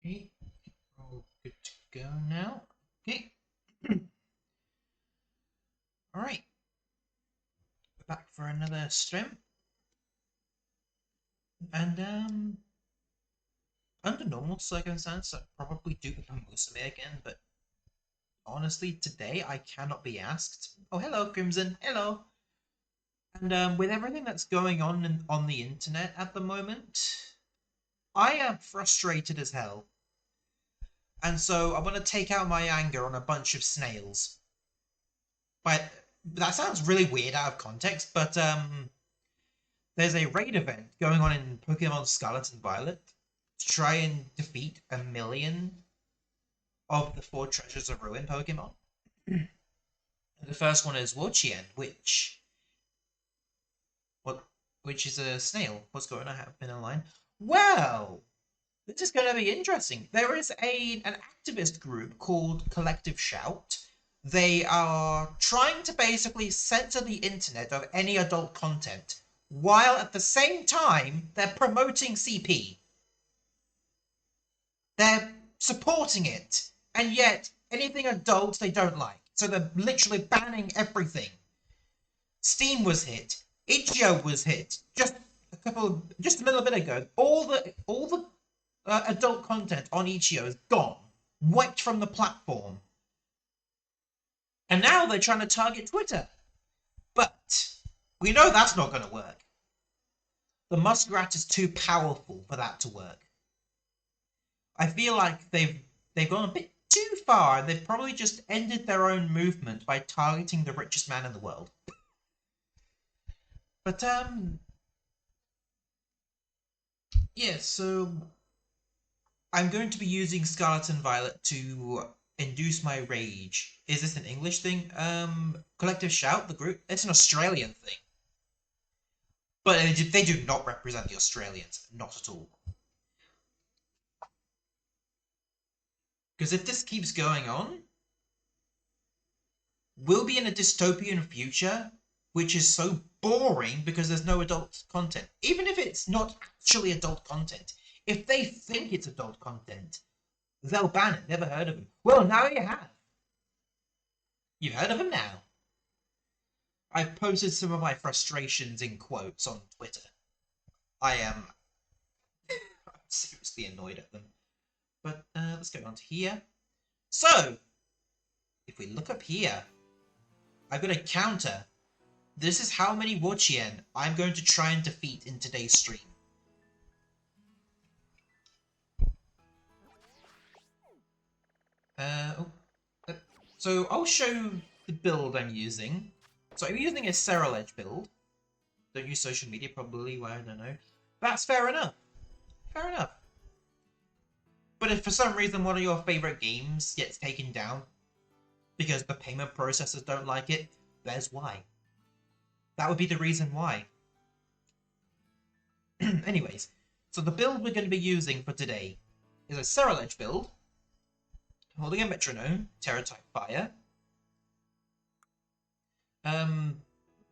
Okay, all good to go now. Okay. Alright, we're back for another stream. And under normal circumstances I'd probably do the Musume again, but honestly today I cannot be asked. Oh hello Crimson, hello! And with everything that's going on the internet at the moment, I am frustrated as hell. And so I'm gonna take out my anger on a bunch of snails. But that sounds really weird out of context, but there's a raid event going on in Pokemon Scarlet and Violet to try and defeat 1,000,000 of the 4 Treasures of Ruin Pokemon. The first one is Wochien, which is a snail. What's going on? I have been online. Well, this is going to be interesting. There is an activist group called Collective Shout. They are trying to basically censor the internet of any adult content, while at the same time they're promoting CP. They're supporting it, and yet anything adult they don't like. So they're literally banning everything. Steam was hit. Itch.io was hit just a little bit ago. All the adult content on Itch.io is gone, wiped from the platform, and now they're trying to target Twitter. But we know that's not going to work. The muskrat is too powerful for that to work. I feel like they've gone a bit too far. They've probably just ended their own movement by targeting the richest man in the world. But yeah, so I'm going to be using Scarlet and Violet to induce my rage. Is this an English thing? Collective Shout, the group? It's an Australian thing. But they do not represent the Australians. Not at all. Because if this keeps going on, we'll be in a dystopian future which is so boring because there's no adult content. Even if it's not actually adult content, if they think it's adult content, they'll ban it. Never heard of him. Well, now you have. You've heard of him now. I've posted some of my frustrations in quotes on Twitter. I am seriously annoyed at them. But let's go on to here. So, if we look up here, I've got a counter. This is how many Wochien I'm going to try and defeat in today's stream. So I'll show the build I'm using. So I'm using a Cereledge build. Don't use social media, probably, well, I don't know. That's fair enough. Fair enough. But if for some reason one of your favourite games gets taken down because the payment processors don't like it, there's why. That would be the reason why. Anyways, so the build we're going to be using for today is a Cereledge build, holding a metronome, Terra-type fire.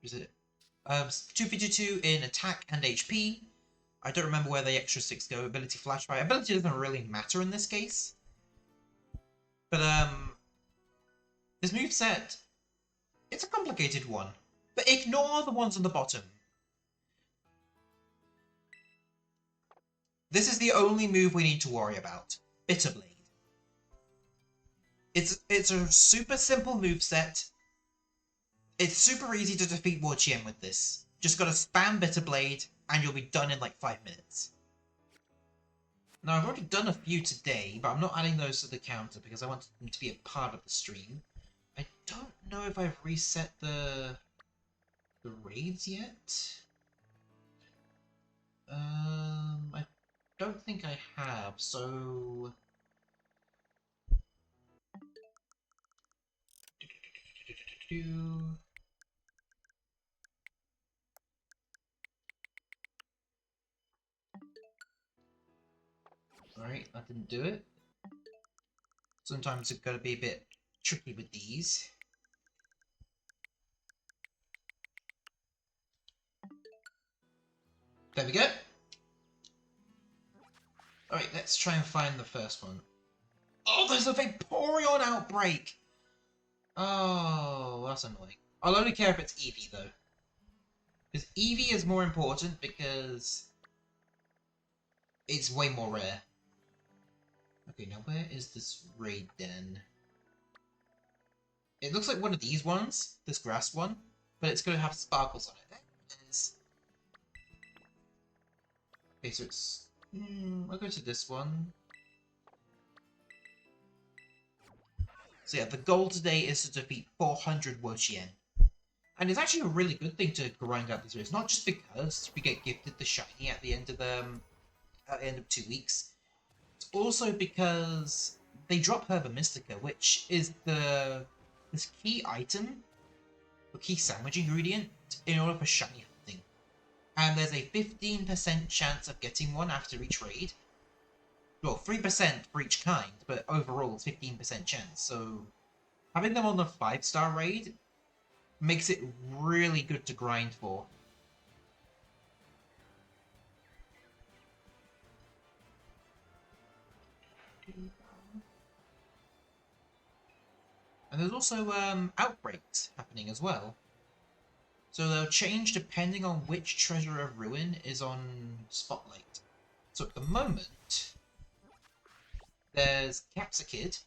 Is it 252 in attack and HP. I don't remember where the extra 6 go. Ability flashfire. Ability doesn't really matter in this case. But this moveset, it's a complicated one. But ignore the ones on the bottom. This is the only move we need to worry about. Bitter Blade. It's a super simple moveset. It's super easy to defeat Wochien with this. Just gotta spam Bitter Blade, and you'll be done in like 5 minutes. Now, I've already done a few today, but I'm not adding those to the counter because I want them to be a part of the stream. I don't know if I've reset the raids yet. I don't think I have, so... Alright, that didn't do it. Sometimes it's gotta be a bit tricky with these. There we go. Alright, let's try and find the first one. Oh, there's a Vaporeon outbreak! Oh, that's annoying. I'll only care if it's Eevee, though. Because Eevee is more important because it's way more rare. Okay, now where is this raid den? It looks like one of these ones, this grass one, but it's going to have sparkles on it. There it is. Okay, so it's... I'll go to this one. So yeah, the goal today is to defeat 400 Wo-Chien. And it's actually a really good thing to grind out these raids, not just because we get gifted the shiny at the end of 2 weeks. It's also because they drop Herba Mystica, which is this key item, or key sandwich ingredient, in order for shiny hunting. And there's a 15% chance of getting one after each raid. Well, 3% for each kind, but overall it's 15% chance, so having them on the 5-star raid makes it really good to grind for. And there's also outbreaks happening as well. So they'll change depending on which Treasure of Ruin is on Spotlight. So at the moment, there's Capsicid,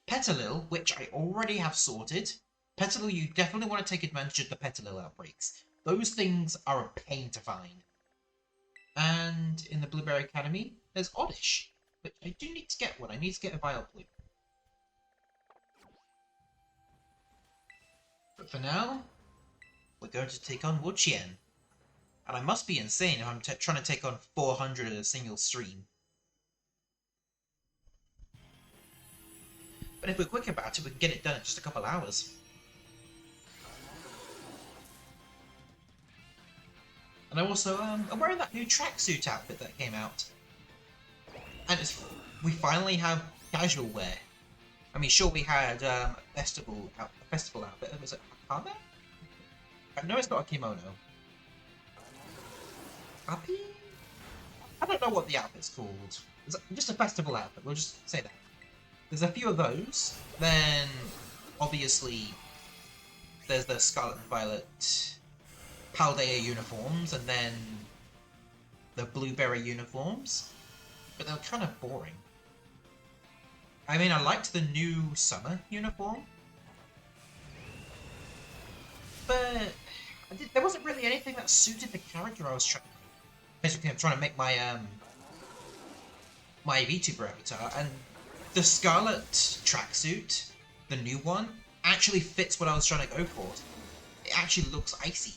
Petalil, which I already have sorted. Petalil, you definitely want to take advantage of the Petalil outbreaks. Those things are a pain to find. And in the Blueberry Academy, there's Oddish, which I do need to get one. I need to get a Vileplume. But for now, we're going to take on Wo-Chien. And I must be insane if I'm trying to take on 400 in a single stream. But if we're quick about it, we can get it done in just a couple hours. And I also, I'm wearing that new tracksuit outfit that came out. And we finally have casual wear. I mean, sure, we had a festival outfit. Was it Hakame? No, it's not a kimono. Happy? I don't know what the outfit's called. It's just a festival outfit, we'll just say that. There's a few of those. Then, obviously, there's the Scarlet and Violet Paldea uniforms, and then the Blueberry uniforms. But they're kind of boring. I mean, I liked the new Summer uniform. But there wasn't really anything that suited the character I was trying to make. Basically, I'm trying to make my my VTuber avatar, and the Scarlet tracksuit, the new one, actually fits what I was trying to go for. It actually looks icy.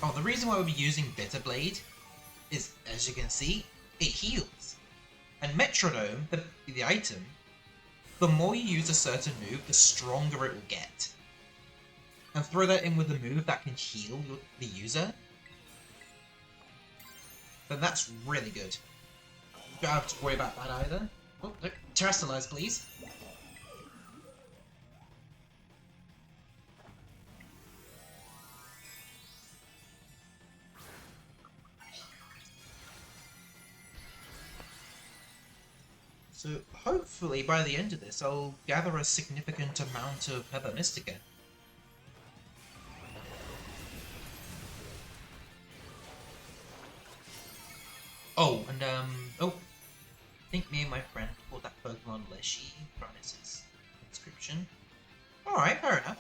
Oh, the reason why we'll be using Bitter Blade is, as you can see, it heals. And Metronome, the item, the more you use a certain move, the stronger it will get. And throw that in with a move that can heal the user, then that's really good. You don't have to worry about that either. Oh, no, Terrestrialize, please. So hopefully by the end of this I'll gather a significant amount of Herba Mystica. Oh, and I think me and my friend called that Pokemon Leshy from its inscription. Alright, fair enough.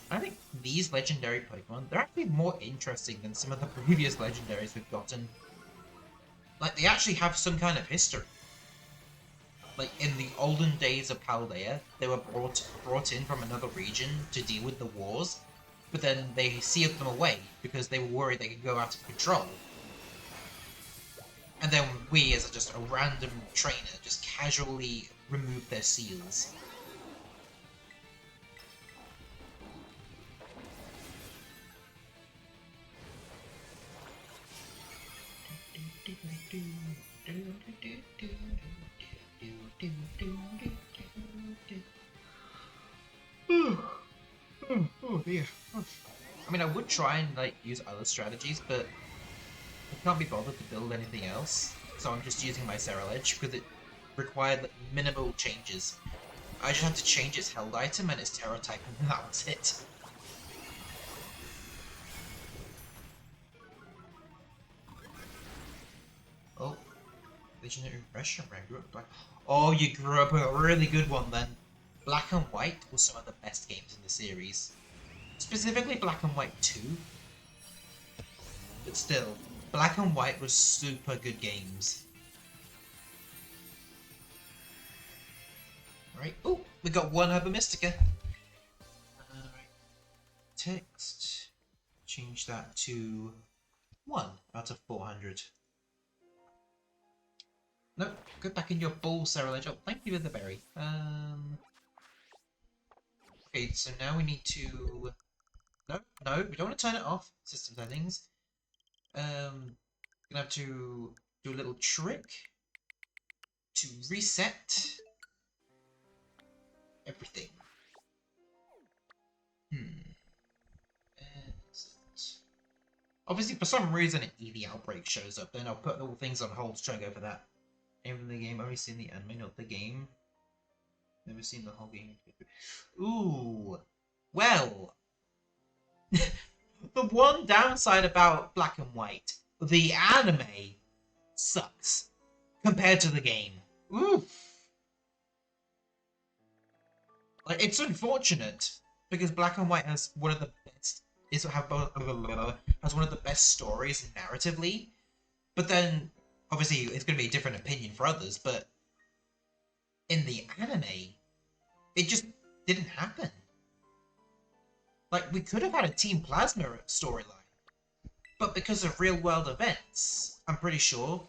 I think these legendary Pokemon, they're actually more interesting than some of the previous legendaries we've gotten. Like, they actually have some kind of history. Like, in the olden days of Paldea, they were brought in from another region to deal with the wars, but then they sealed them away because they were worried they could go out of control. And then we, as just a random trainer, just casually remove their seals. Oh dear. I mean, I would try and like use other strategies, but I can't be bothered to build anything else. So I'm just using my Serral Edge because it required like, minimal changes. I just had to change its held item and its terror type, and that was it. Oh, legendary impression rare grew up black. Oh, you grew up a really good one then. Black and White was some of the best games in the series. Specifically Black and White 2. But still, Black and White was super good games. Right. Oh, we got one Herba Mystica. Right. Text. Change that to 1 out of 400. No, go back in your ball, Sarah. Oh, thank you for the berry. Okay, so now we need to... No, we don't want to turn it off. System settings. Gonna have to do a little trick to reset everything. Obviously, for some reason, an EV outbreak shows up. Then I'll put all things on hold to try and go for that. Aim in the game, only seen the anime, not the game. Never seen the whole game. Ooh. Well. The one downside about Black and White, the anime sucks compared to the game. Oof. Like, it's unfortunate because Black and White has one of the best has one of the best stories narratively, but then obviously it's going to be a different opinion for others. But in the anime, it just didn't happen. Like, we could have had a Team Plasma storyline, but because of real-world events, I'm pretty sure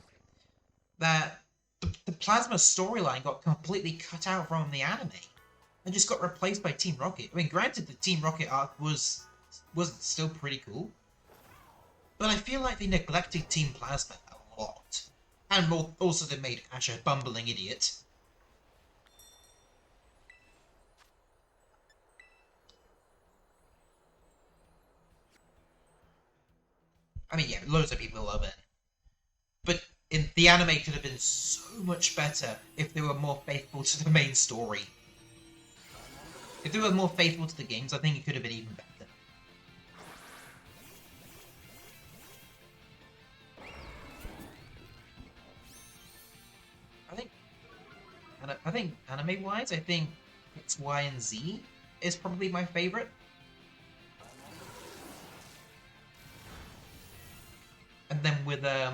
that the Plasma storyline got completely cut out from the anime and just got replaced by Team Rocket. I mean, granted, the Team Rocket arc was still pretty cool, but I feel like they neglected Team Plasma a lot, and also they made Ash a bumbling idiot. I mean, yeah, loads of people love it. But the anime could have been so much better if they were more faithful to the main story. If they were more faithful to the games, I think it could have been even better. I think anime-wise, I think X, Y, and Z is probably my favorite. And then with I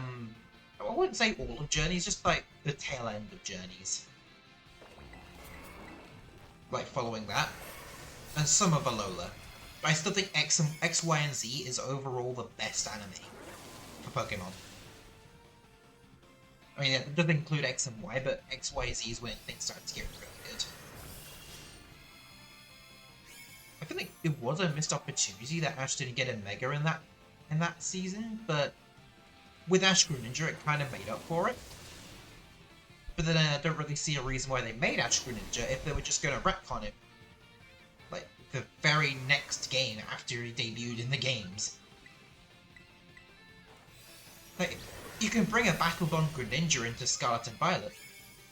wouldn't say all of Journeys, just like the tail end of Journeys. Like following that. And some of Alola. But I still think X, Y, and Z is overall the best anime for Pokemon. I mean, it doesn't include X and Y, but X, Y, Z is when things start to get really good. I feel like it was a missed opportunity that Ash didn't get a Mega in that season, but with Ash Greninja, it kind of made up for it. But then I don't really see a reason why they made Ash Greninja if they were just going to retcon him. Like, the very next game after he debuted in the games. Like, you can bring a Battle Bond Greninja into Scarlet and Violet,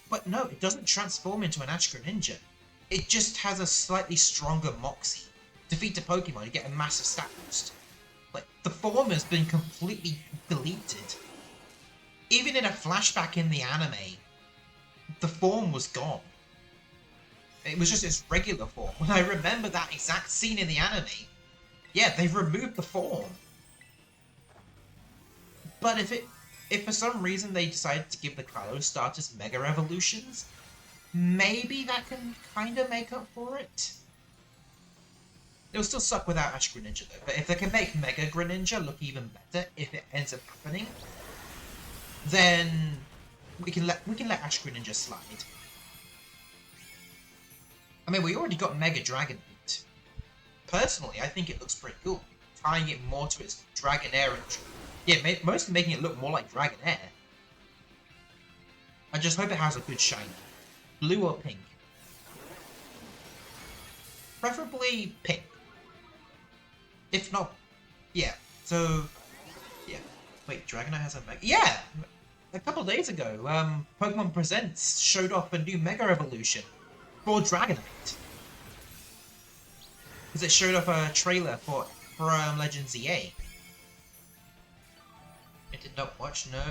but no, it doesn't transform into an Ash Greninja. It just has a slightly stronger Moxie. Defeat a Pokemon, you get a massive stat boost. Like, the form has been completely deleted. Even in a flashback in the anime, the form was gone. It was just its regular form. When I remember that exact scene in the anime, yeah, they've removed the form. But if for some reason they decided to give the Kalos starters Mega Evolutions, maybe that can kind of make up for it. It'll still suck without Ash Greninja though, but if they can make Mega Greninja look even better, if it ends up happening, then we can let Ash Greninja slide. I mean, we already got Mega Dragonite. Personally, I think it looks pretty cool, tying it more to its Dragonair and yeah, mostly making it look more like Dragonair. I just hope it has a good shiny, blue or pink. Preferably pink. If not, yeah. So, yeah. Wait, Dragonite has a Mega... Yeah! A couple days ago, Pokemon Presents showed off a new Mega Evolution for Dragonite. Because it showed off a trailer for Legends EA. I did not watch, no.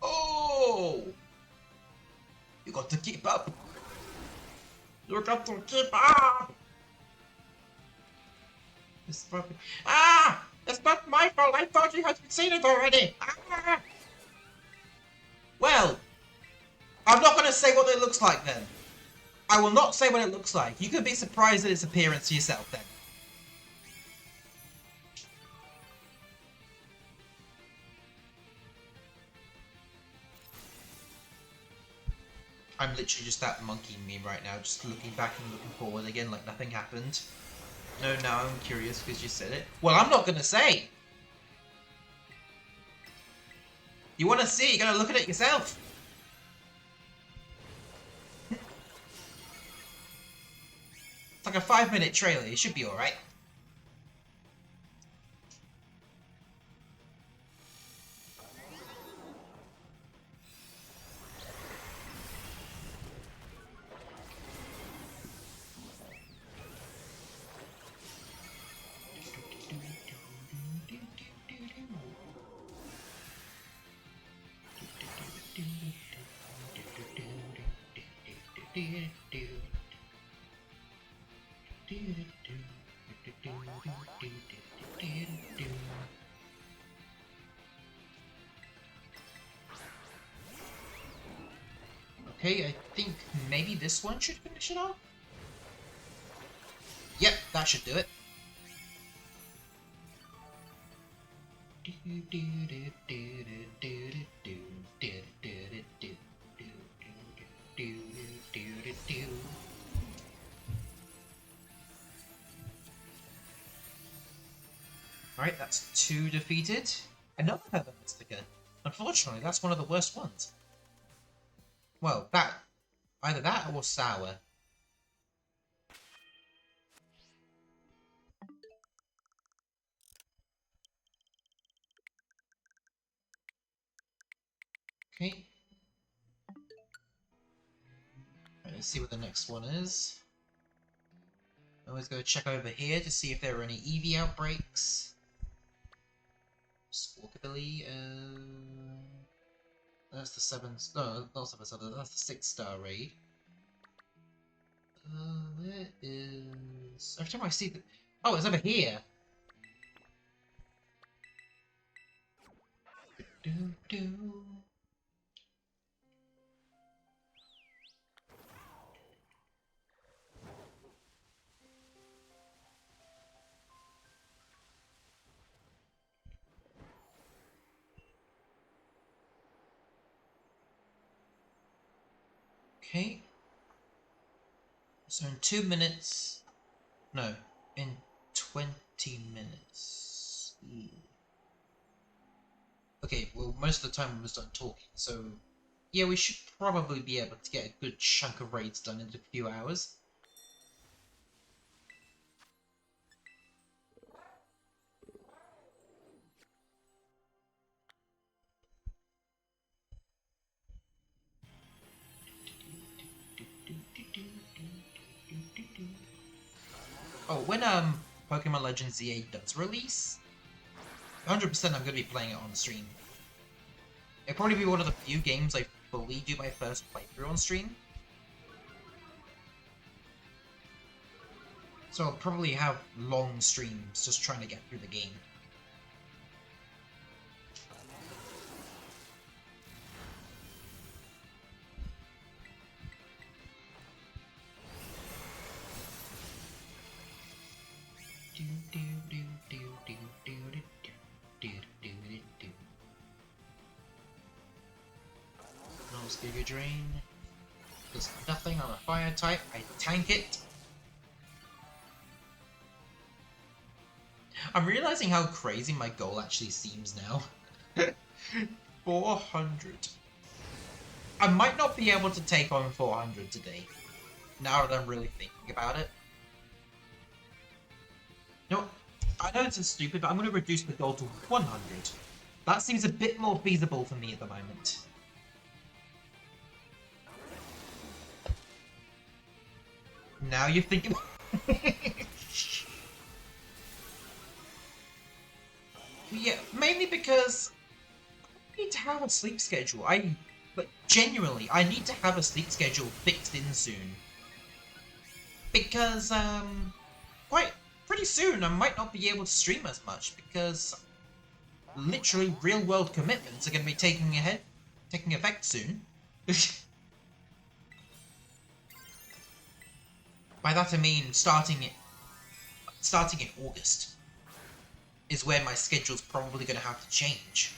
Oh! You got to keep up! You got to keep up! It's probably... Ah! It's not my fault! I thought you had seen it already! Ah! Well, I'm not going to say what it looks like then. I will not say what it looks like. You could be surprised at its appearance yourself then. I'm literally just that monkey meme right now, just looking back and looking forward again like nothing happened. No, now I'm curious because you said it. Well, I'm not going to say! You want to see, you got to look at it yourself. It's like a 5-minute trailer, it should be alright. Okay, I think maybe this one should finish it off? Yep, that should do it. Alright, that's 2 defeated. Another Heather Mystica. Unfortunately, that's one of the worst ones. Well, either that or Sour. Okay. Right, let's see what the next one is. Always go check over here to see if there are any Eevee outbreaks. Squawkabilly, that's the 7... No, not 7-star, that's the 6-star raid. Where is... Every time I see the... Oh, it's over here! Okay. So in 2 minutes... No, in 20 minutes. Okay, well, most of the time we was done talking, so... Yeah, we should probably be able to get a good chunk of raids done in a few hours. Oh, when Pokemon Legends ZA does release, 100% I'm going to be playing it on stream. It'll probably be one of the few games I fully do my first playthrough on stream. So I'll probably have long streams just trying to get through the game. Giga Drain. Does nothing on a fire type. I tank it. I'm realizing how crazy my goal actually seems now. 400. I might not be able to take on 400 today. Now that I'm really thinking about it. No, I know this is stupid, but I'm going to reduce the goal to 100. That seems a bit more feasible for me at the moment. Now you're thinking... Yeah, mainly because I need to have a sleep schedule. But genuinely, I need to have a sleep schedule fixed in soon. Because, pretty soon I might not be able to stream as much because literally real-world commitments are going to be taking effect soon. By that I mean starting in August is where my schedule's probably going to have to change.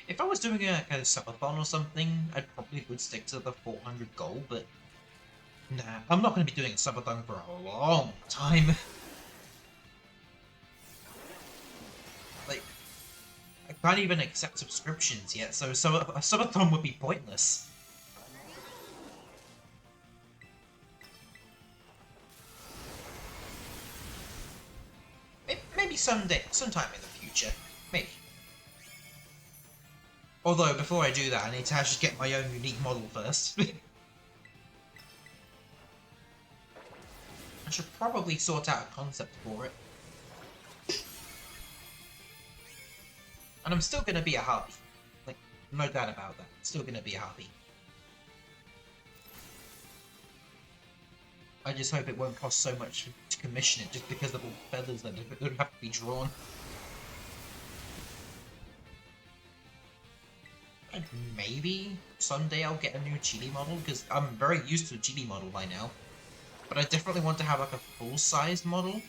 If I was doing a kind of subathon or something, I probably would stick to the 400 goal, but nah, I'm not going to be doing a subathon for a long time. Like, I can't even accept subscriptions yet, so a subathon would be pointless. Maybe someday, sometime in the future, maybe. Although, before I do that, I need to actually get my own unique model first. I should probably sort out a concept for it. And I'm still going to be a harpy. Like, no doubt about that. Still going to be a harpy. I just hope it won't cost so much to commission it just because of all the feathers that would have to be drawn. And maybe someday I'll get a new chibi model, because I'm very used to a chibi model by now. But I definitely want to have like a full-sized model.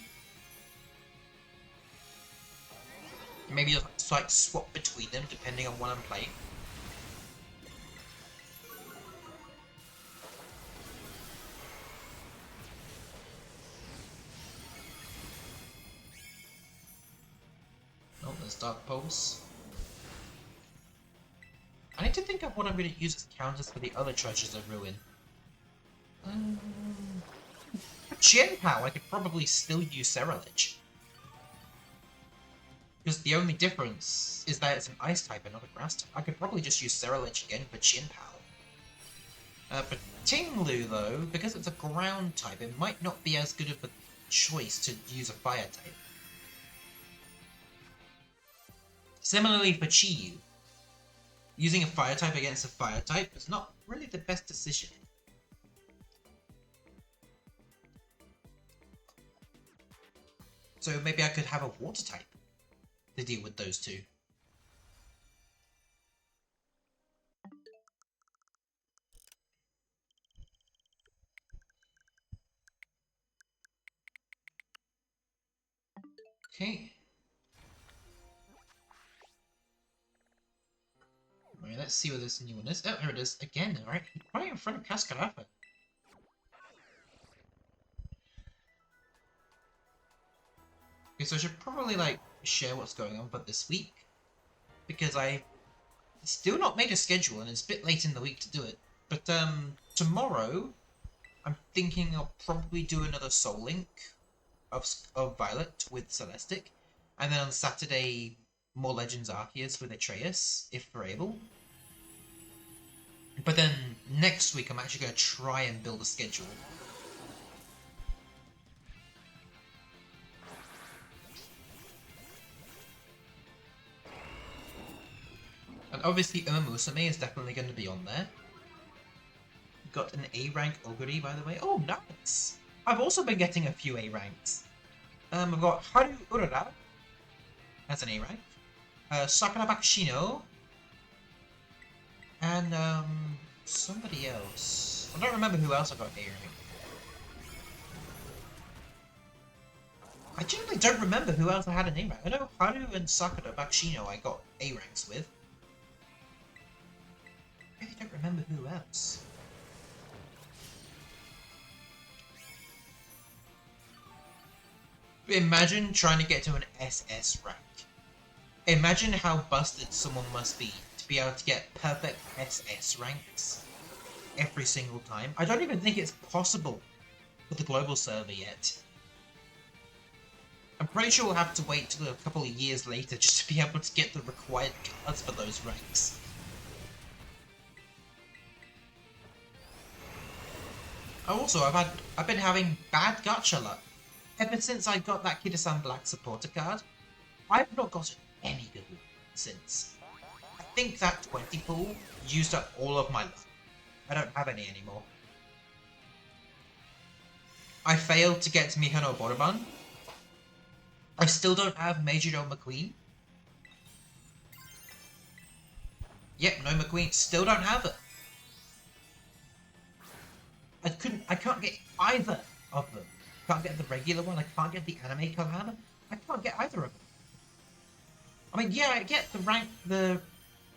Maybe just like swap between them depending on what I'm playing. Oh, there's Dark Pulse. I need to think of what I'm going to use as counters for the other treasures of Ruin. For Chien-Pao, I could probably still use Ceruledge. Because the only difference is that it's an ice type and not a grass type. I could probably just use Ceruledge again for Chien-Pao. For Tinglu, though, because it's a ground type, it might not be as good of a choice to use a fire type. Similarly for Chiyu, using a fire type against a fire type is not really the best decision. So maybe I could have a water type to deal with those two. Okay. Alright, let's see what this new one is. Oh, here it is. Again, alright. Right in front of Cascarafa. Okay, so I should probably, like, share what's going on for this week. Because I still not made a schedule, and it's a bit late in the week to do it. But, tomorrow, I'm thinking I'll probably do another Soul Link of Violet with Celestic. And then on Saturday, more Legends Arceus with Atreus, if we're able. But then next week, I'm actually going to try and build a schedule. And obviously, Musume is definitely going to be on there. Got an A rank Oguri, by the way. Oh, nice! I've also been getting a few A ranks. I've got Haru Urara. That's an A rank. Sakura Bakshino. And, somebody else. I don't remember who else I got A rank. I genuinely don't remember who else I had an A rank. I know Haru and Sakura Bakshino I got A ranks with. I really don't remember who else. Imagine trying to get to an SS rank. Imagine how busted someone must be to be able to get perfect SS ranks every single time. I don't even think it's possible for the global server yet. I'm pretty sure we'll have to wait till a couple of years later just to be able to get the required cards for those ranks. Also, I've been having bad gacha luck. Ever since I got that Kida-san Black supporter card, I've not gotten any good luck since. I think that 20 pool used up all of my luck. I don't have any anymore. I failed to get to Mihano Boroban. I still don't have Meijiro McQueen. Yep, no McQueen. Still don't have it. I can't get either of them. I can't get the regular one. I can't get the anime collab. I can't get either of them. I mean, yeah, I get the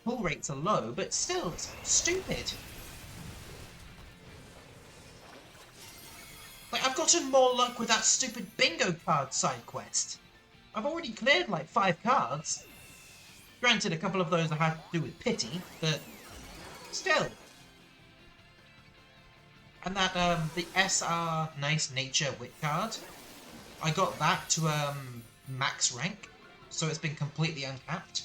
pull rates are low, but still, it's stupid. Like, I've gotten more luck with that stupid bingo card side quest. I've already cleared like 5 cards. Granted, a couple of those I had to do with pity, but still. And that, the SR Nice Nature Wit card, I got that to, max rank, so it's been completely uncapped.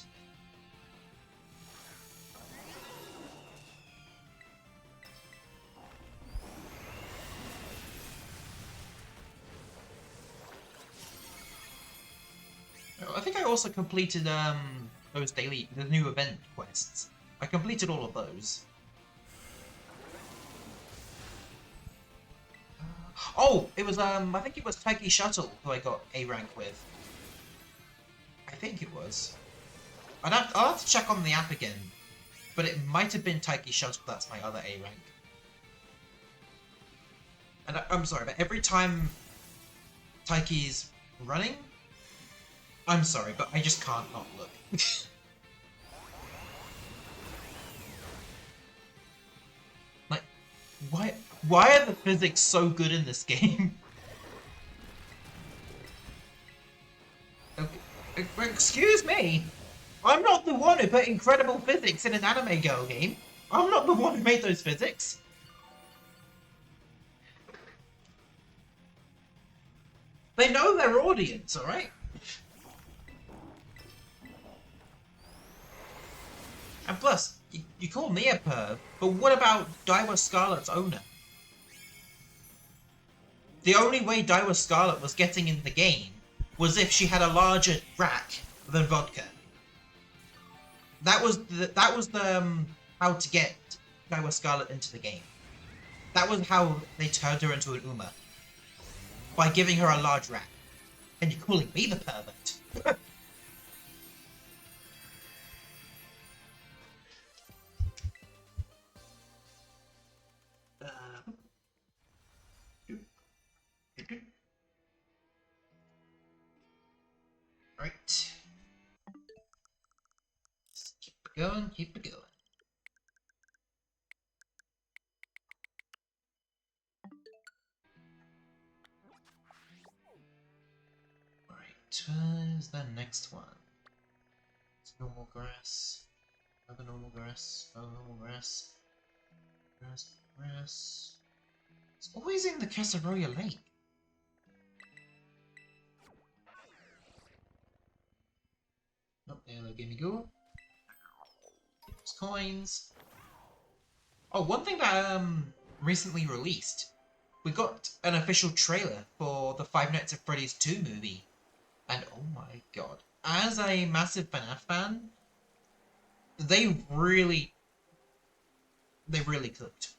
I think I also completed, those the new event quests. I completed all of those. Oh, it was, I think it was Taiki Shuttle who I got A rank with. I think it was. I'll have to check on the app again, but it might have been Taiki Shuttle. That's my other A rank. And I'm sorry, but every time Taiki's running, I'm sorry, but I just can't not look. Like, why are the physics so good in this game? Okay, excuse me? I'm not the one who put incredible physics in an anime girl game. I'm not the one who made those physics. They know their audience, alright? And plus, you call me a perv, but what about Daiwa Scarlet's owner? The only way Daiwa Scarlet was getting in the game was if she had a larger rack than vodka. That was the how to get Daiwa Scarlet into the game. That was how they turned her into an Uma. By giving her a large rack. And you're calling me the pervert. Right. Just keep it going, keep it going. Alright, where's the next one? It's normal grass. Another normal grass. Another normal grass. Grass. It's always in the Casaroya Lake. Nope, there they give me go. Those coins. Oh, one thing that recently released. We got an official trailer for the Five Nights at Freddy's 2 movie. And oh my god. As a massive FNAF fan, they really cooked.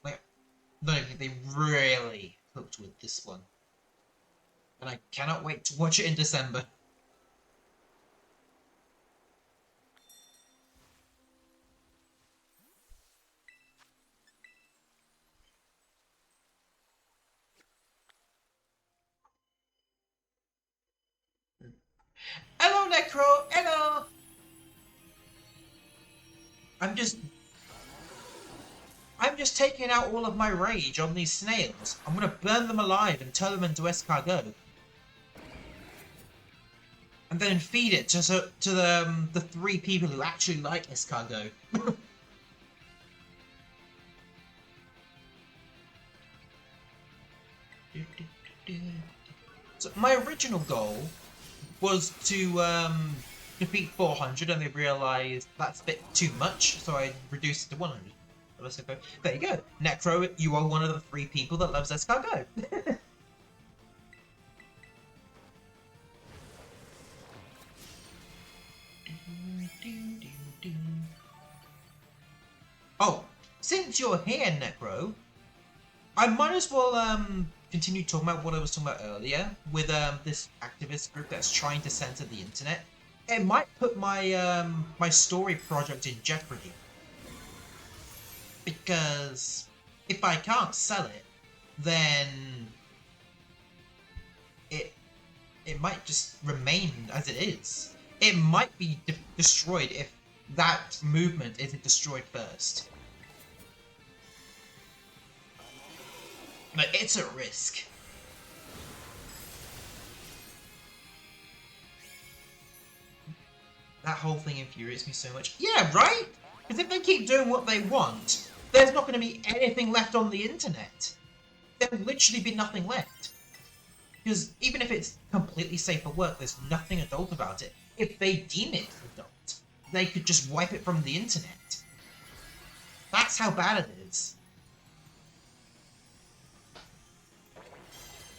Like, no, they really cooked with this one. And I cannot wait to watch it in December. Hello, Necro! Hello! I'm just... I'm just taking out all of my rage on these snails. I'm gonna burn them alive and turn them into escargot. And then feed it to the 3 people who actually like escargot. So my original goal was to defeat 400, and they realised that's a bit too much, so I reduced it to 100. There you go. Necro, you are one of the 3 people that loves escargot. Oh, since you're here, Necro, I might as well continue talking about what I was talking about earlier with this activist group that's trying to censor the internet. It might put my my story project in jeopardy, because if I can't sell it, then it it might just remain as it is. It might be destroyed if that movement isn't destroyed first. But it's a risk. That whole thing infuriates me so much. Yeah, right? Because if they keep doing what they want, there's not going to be anything left on the internet. There'll literally be nothing left. Because even if it's completely safe for work, there's nothing adult about it. If they deem it adult, they could just wipe it from the internet. That's how bad it is.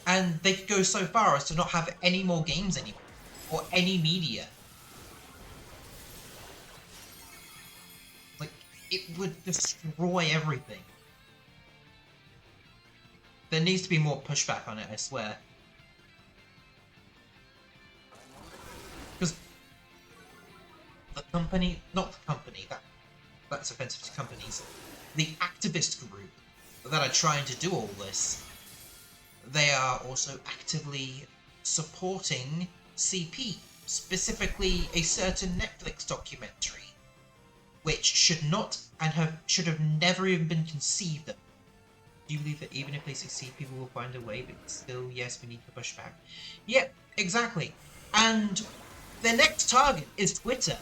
And they could go so far as to not have any more games anymore, or any media. Like, it would destroy everything. There needs to be more pushback on it, I swear. Because the company, not the company, that's offensive to companies, the activist group that are trying to do all this, they are also actively supporting CP, specifically a certain Netflix documentary, which should not and should have never even been conceived of. Do you believe that even if they succeed, people will find a way, but still, yes, we need to push back? Yep, exactly. And their next target is Twitter.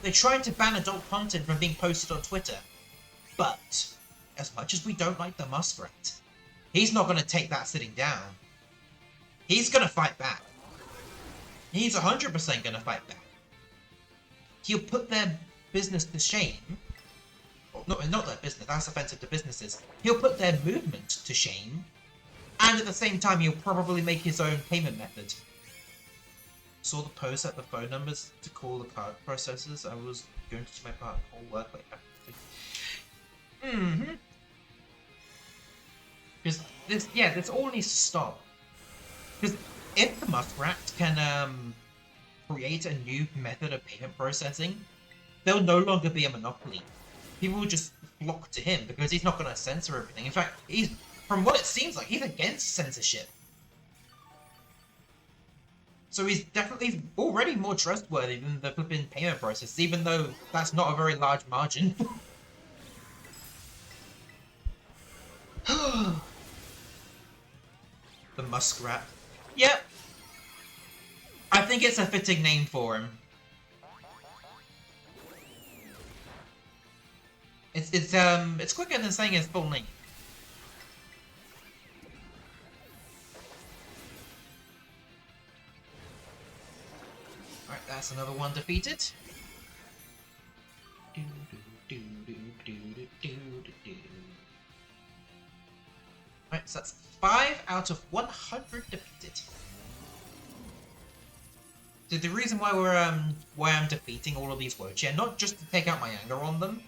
They're trying to ban adult content from being posted on Twitter. But, as much as we don't like the Muskrat, he's not going to take that sitting down. He's going to fight back. He's 100% going to fight back. He'll put their business to shame. Not their business, that's offensive to businesses. He'll put their movement to shame, and at the same time he'll probably make his own payment method. Saw the post at the phone numbers to call the card processors. I was going to do my part call work later. Because this all needs to stop. Because if the Muskrat can create a new method of payment processing, there'll no longer be a monopoly. People will just flock to him because he's not going to censor everything. In fact, from what it seems like, he's against censorship. So he's definitely already more trustworthy than the flipping payment process, even though that's not a very large margin. The Muskrat. Yep. I think it's a fitting name for him. It's quicker than saying his full name. Alright, that's another one defeated. Alright, so that's 5 out of 100 defeated. So the reason why I'm defeating all of these Wochia, not just to take out my anger on them,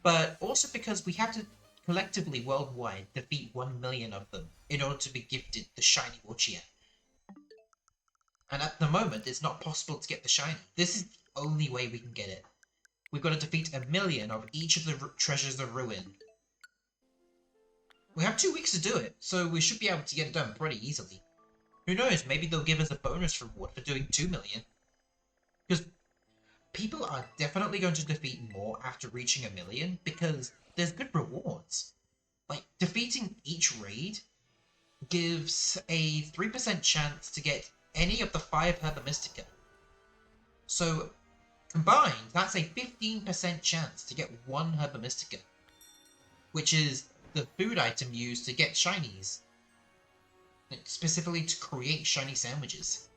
but also because we have to collectively worldwide defeat 1 million of them in order to be gifted the shiny Wochia. And at the moment, it's not possible to get the shiny. This is the only way we can get it. We've got to defeat 1 million of each of the treasures of ruin. We have 2 weeks to do it, so we should be able to get it done pretty easily. Who knows, maybe they'll give us a bonus reward for doing 2 million. are definitely going to defeat more after reaching 1,000,000 because there's good rewards. Like, defeating each raid gives a 3% chance to get any of the 5 Herba Mystica. So, combined, that's a 15% chance to get 1 Herba Mystica, which is the food item used to get shinies, specifically to create shiny sandwiches.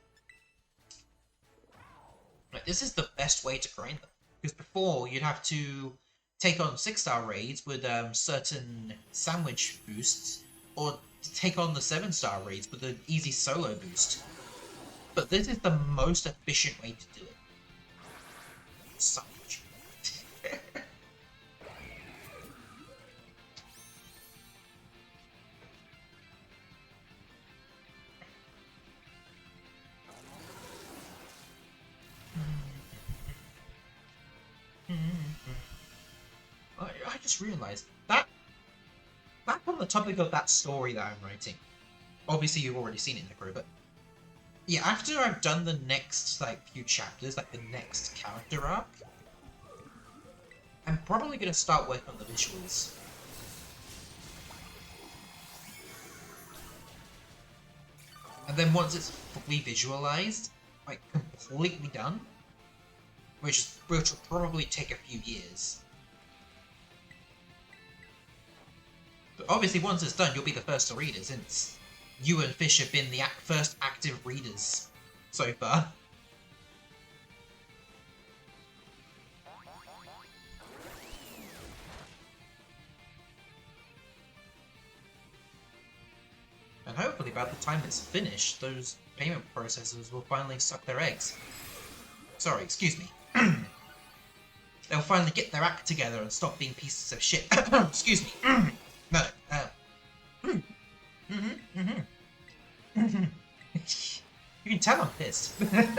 Like, this is the best way to grind them, because before you'd have to take on 6-star raids with certain sandwich boosts, or take on the 7-star raids with an easy solo boost. But this is the most efficient way to do it. Sandwich. I just realised that back on the topic of that story that I'm writing. Obviously, you've already seen it, Necro, but yeah, after I've done the next few chapters, like the next character arc, I'm probably gonna start working on the visuals. And then once it's fully visualized, like completely done, which will probably take a few years. But obviously, once it's done, you'll be the first to read it, since you and Fish have been the first active readers so far. And hopefully by the time it's finished, those payment processors will finally suck their eggs. Sorry, excuse me. They'll finally get their act together and stop being pieces of shit. Excuse me. No. You can tell I'm pissed. Got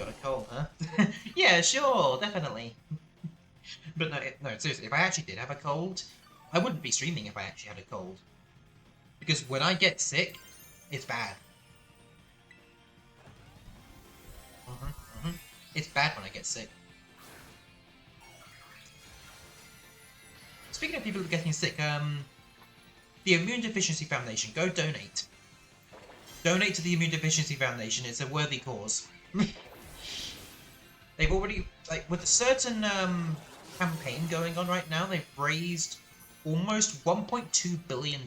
a cold, huh? Yeah, sure, definitely. But no, seriously, if I actually did have a cold, I wouldn't be streaming if I actually had a cold. Because when I get sick, it's bad. It's bad when I get sick. Speaking of people getting sick, the Immune Deficiency Foundation, go donate. Donate to the Immune Deficiency Foundation, it's a worthy cause. They've already, with a certain campaign going on right now, they've raised almost $1.2 billion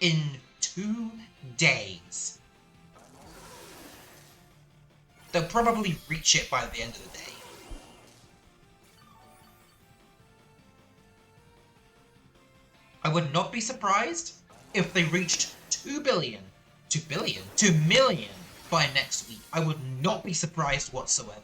in 2 days. They'll probably reach it by the end of the day. I would not be surprised if they reached 2 billion, 2 billion, 2 million by next week. I would not be surprised whatsoever.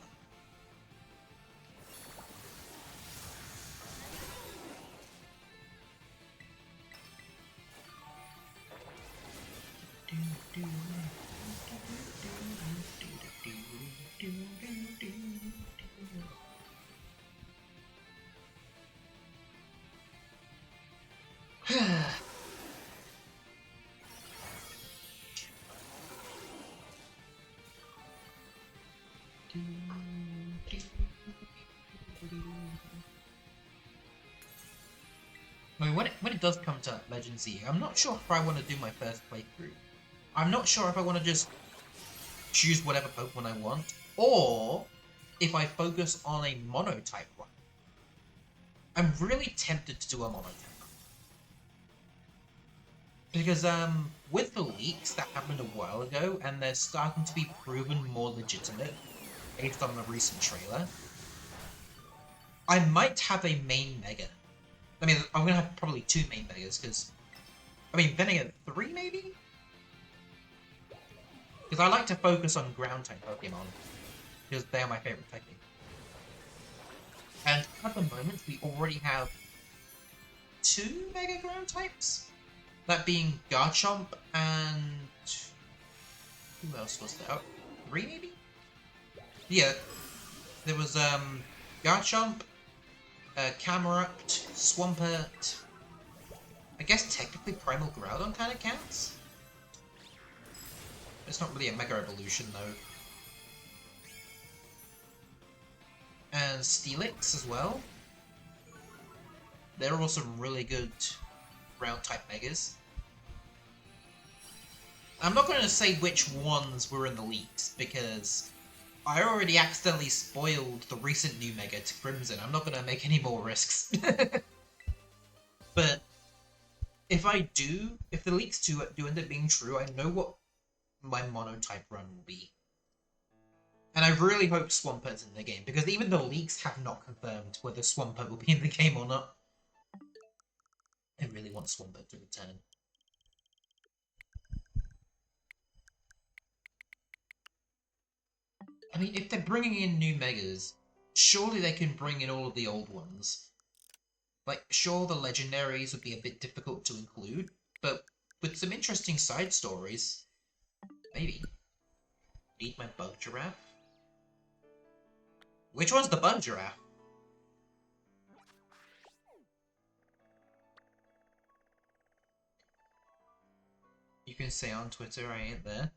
I mean, when it does come to Legend Z, I'm not sure if I want to do my first playthrough. I'm not sure if I want to just choose whatever Pokemon I want, or if I focus on a mono-type run. I'm really tempted to do a mono-type run. Because, with the leaks that happened a while ago, and they're starting to be proven more legitimate, based on the recent trailer, I might have a main Mega. I mean, I'm gonna have probably 2 main Megas, because... I mean, then again, 3 maybe? Because I like to focus on ground-type Pokemon, because they are my favourite typing. And at the moment, we already have 2 Mega Ground types? That being Garchomp and... who else was there? Oh, 3 maybe? Yeah, there was Garchomp, Camerupt, Swampert, I guess technically Primal Groudon kind of counts. It's not really a Mega Evolution though. And Steelix as well. They're also really good ground type Megas. I'm not going to say which ones were in the leaks because I already accidentally spoiled the recent new Mega to Crimson. I'm not going to make any more risks. But if the leaks do end up being true, I know what my monotype run will be. And I really hope Swampert in the game, because even the leaks have not confirmed whether Swampert will be in the game or not. I really want Swampert to return. I mean, if they're bringing in new Megas, surely they can bring in all of the old ones. Like, sure, the legendaries would be a bit difficult to include, but with some interesting side stories, maybe. Need my bug giraffe? Which one's the bug giraffe? You can say on Twitter I ain't there.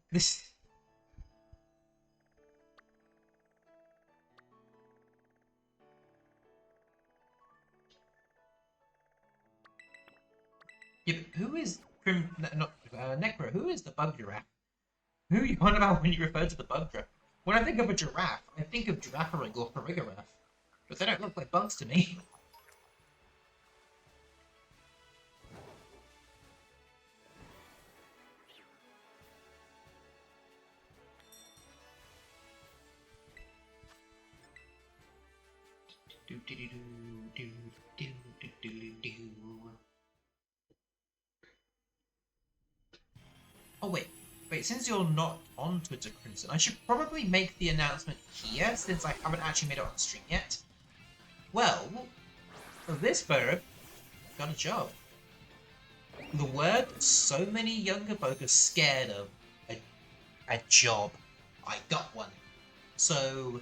Yeah, who is Necro? Who is the bug giraffe? Who are you on about when you refer to the bug giraffe? When I think of a giraffe, I think of Girafarig or Farigiraf, but they don't look like bugs to me. Oh wait, since you're not on Twitter, Crimson, I should probably make the announcement here, since I haven't actually made it on stream yet. Well, this bird got a job. The word so many younger folk are scared of a job. I got one. So,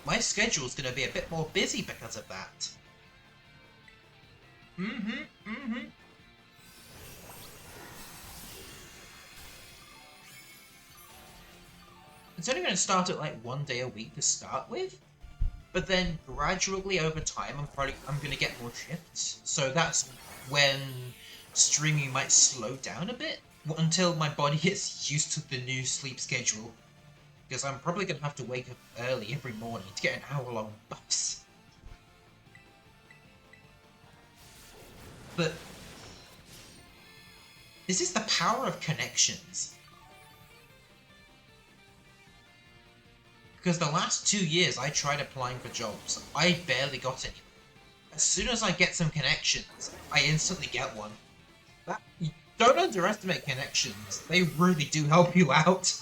my schedule's gonna be a bit more busy because of that. It's only going to start at like 1 day a week to start with, but then gradually over time I'm going to get more shifts. So that's when streaming might slow down a bit until my body gets used to the new sleep schedule. Because I'm probably going to have to wake up early every morning to get an hour-long bus. But this is the power of connections. Because the last 2 years I tried applying for jobs, I barely got any. As soon as I get some connections, I instantly get one. Don't underestimate connections, they really do help you out.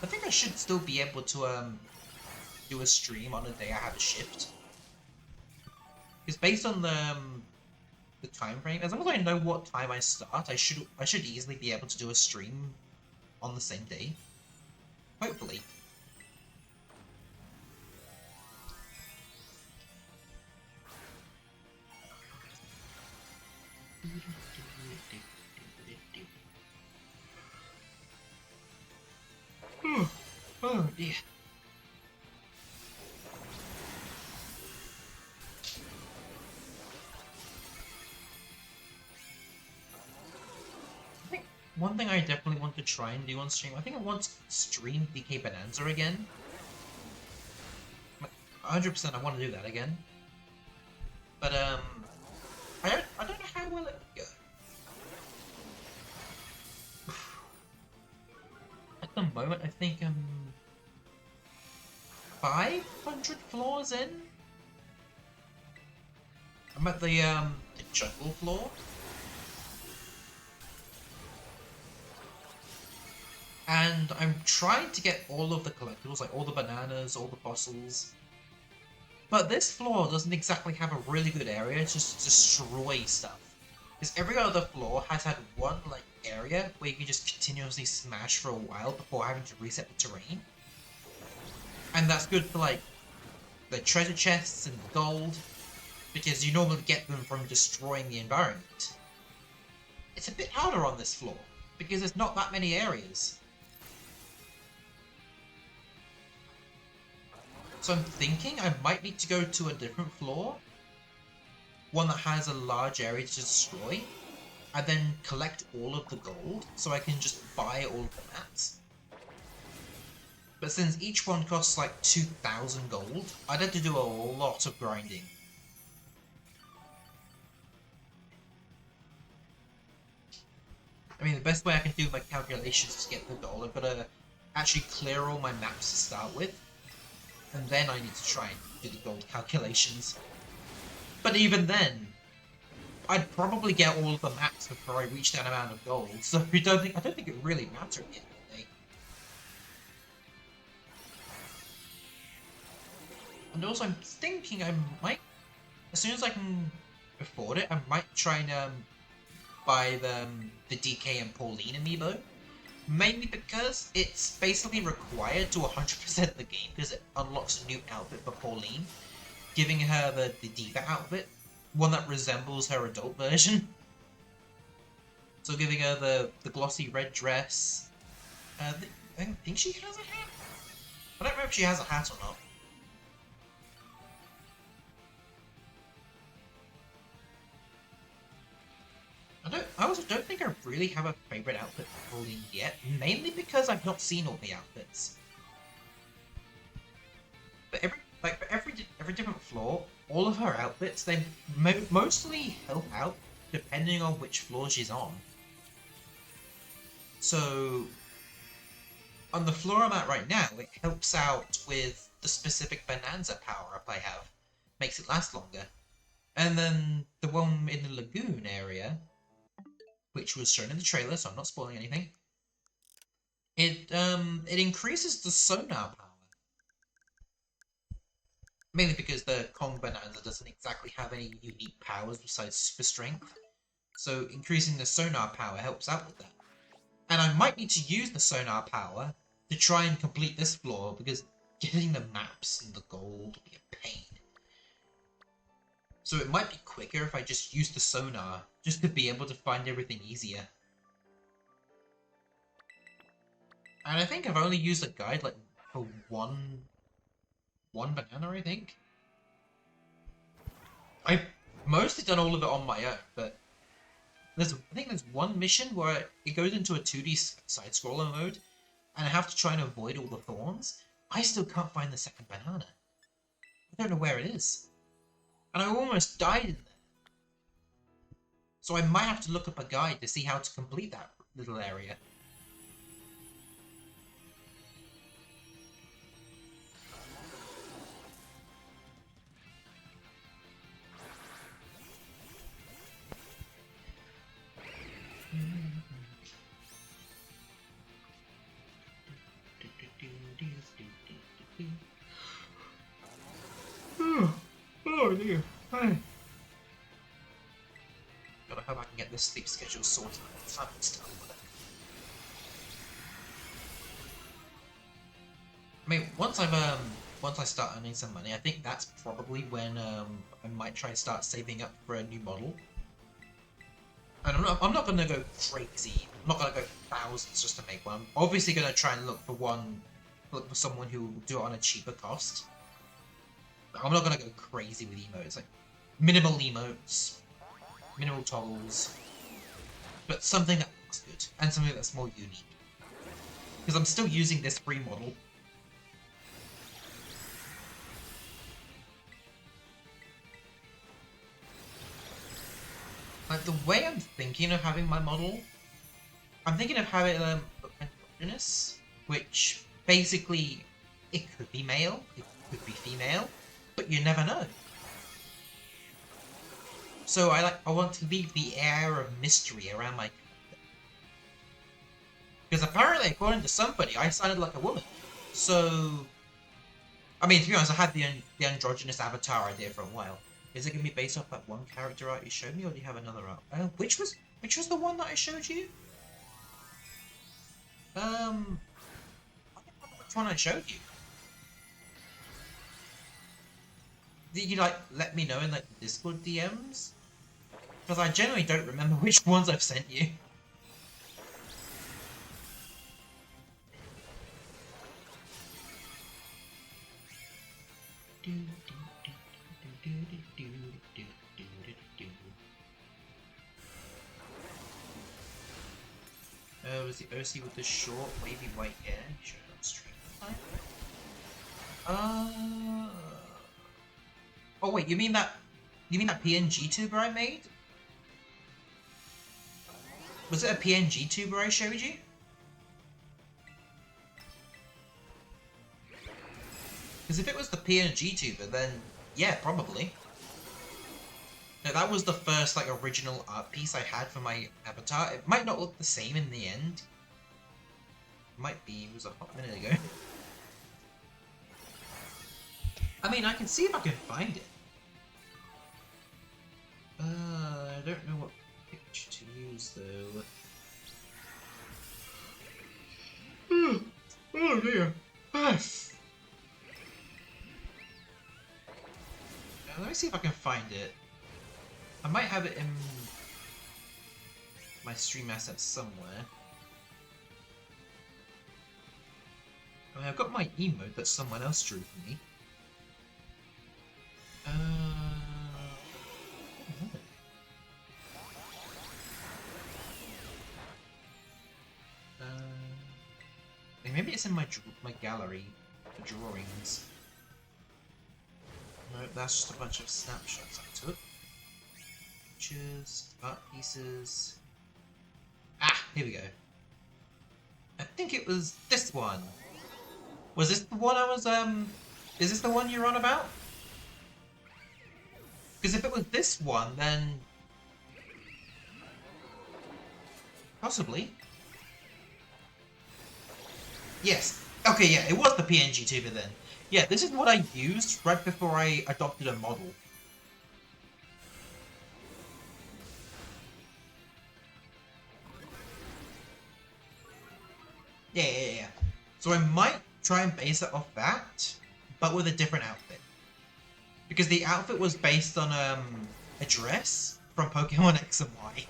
I think I should still be able to do a stream on a day I have a shift. Because based on the time frame, as long as I know what time I start, I should easily be able to do a stream on the same day. Hopefully. Oh dear. I think one thing I definitely want to try and do on stream, I think I want to stream DK Bonanza again. 100% I want to do that again. But I don't know how well it would go. At the moment I think 500 floors in. I'm at the jungle floor. And I'm trying to get all of the collectibles, like all the bananas, all the fossils. But this floor doesn't exactly have a really good area to just destroy stuff. Because every other floor has had one like area where you can just continuously smash for a while before having to reset the terrain. And that's good for like the treasure chests and gold, because you normally get them from destroying the environment. It's a bit harder on this floor, because there's not that many areas. So I'm thinking I might need to go to a different floor, one that has a large area to destroy, and then collect all of the gold so I can just buy all of the mats. But since each one costs like 2,000 gold, I'd have to do a lot of grinding. I mean, the best way I can do my calculations to get the gold, I've got to actually clear all my maps to start with, and then I need to try and do the gold calculations. But even then, I'd probably get all of the maps before I reach that amount of gold, so I don't think it really matters at the end of the day. And also, I'm thinking I might, as soon as I can afford it, I might try and buy the DK and Pauline amiibo. Mainly because it's basically required to 100% the game, because it unlocks a new outfit for Pauline, giving her the Diva outfit, one that resembles her adult version. So giving her the glossy red dress. I think she has a hat? I don't know if she has a hat or not. I also don't think I really have a favourite outfit for Pauline yet, mainly because I've not seen all the outfits. But for every different floor, all of her outfits, they mostly help out depending on which floor she's on. So on the floor I'm at right now, it helps out with the specific Bonanza power-up I have. Makes it last longer. And then the one in the lagoon area, which was shown in the trailer, so I'm not spoiling anything, it increases the sonar power. Mainly because the Kong Bonanza doesn't exactly have any unique powers besides super strength. So increasing the sonar power helps out with that. And I might need to use the sonar power to try and complete this floor, because getting the maps and the gold will be a pain. So it might be quicker if I just use the sonar, just to be able to find everything easier. And I think I've only used a guide like for one banana, I think. I've mostly done all of it on my own, but I think there's one mission where it goes into a 2D side-scroller mode, and I have to try and avoid all the thorns. I still can't find the second banana. I don't know where it is. And I almost died in there. So I might have to look up a guide to see how to complete that little area. Oh dear. Gotta hope I can get this sleep schedule sorted by the time it's done with it. I mean, once I start earning some money, I think that's probably when I might try and start saving up for a new model. And I'm not gonna go crazy. I'm not gonna go thousands just to make one. I'm obviously gonna try and look for someone who will do it on a cheaper cost. I'm not gonna go crazy with emotes, like minimal emotes, minimal toggles, but something that looks good and something that's more unique. Because I'm still using this free model. Like the way I'm thinking of having my model, I'm thinking of having androgynous, which basically it could be male, it could be female, but you never know. So I want to leave the air of mystery around my character. Because apparently, according to somebody, I sounded like a woman. So I mean, to be honest, I had the androgynous avatar idea for a while. Is it gonna be based off that one character art you showed me, or do you have another art? Which was the one that I showed you? I don't remember which one I showed you. Did you like let me know in like the Discord DMs? Because I generally don't remember which ones I've sent you. Oh, was the OC with the short, wavy white hair? You showed it on stream that time? Oh wait, you mean that PNG tuber I made? Was it a PNG tuber I showed you? Because if it was the PNG tuber, then yeah, probably. No, that was the first like original art piece I had for my avatar. It might not look the same in the end. It might be. It was a hot minute ago. I mean, I can see if I can find it. I don't know what picture to use though. Oh dear. Let me see if I can find it. I might have it in my stream assets somewhere. I mean, I've got my emote that someone else drew for me. Maybe it's in my gallery, the drawings. No, that's just a bunch of snapshots I took. Pictures, art pieces. Ah, here we go. I think it was this one. Was this the one I was, is this the one you're on about? Because if it was this one, then... possibly. Yes. Okay, yeah, it was the PNG tuber then. Yeah, this is what I used right before I adopted a model. Yeah. So I might try and base it off that, but with a different outfit. Because the outfit was based on a dress from Pokemon X and Y.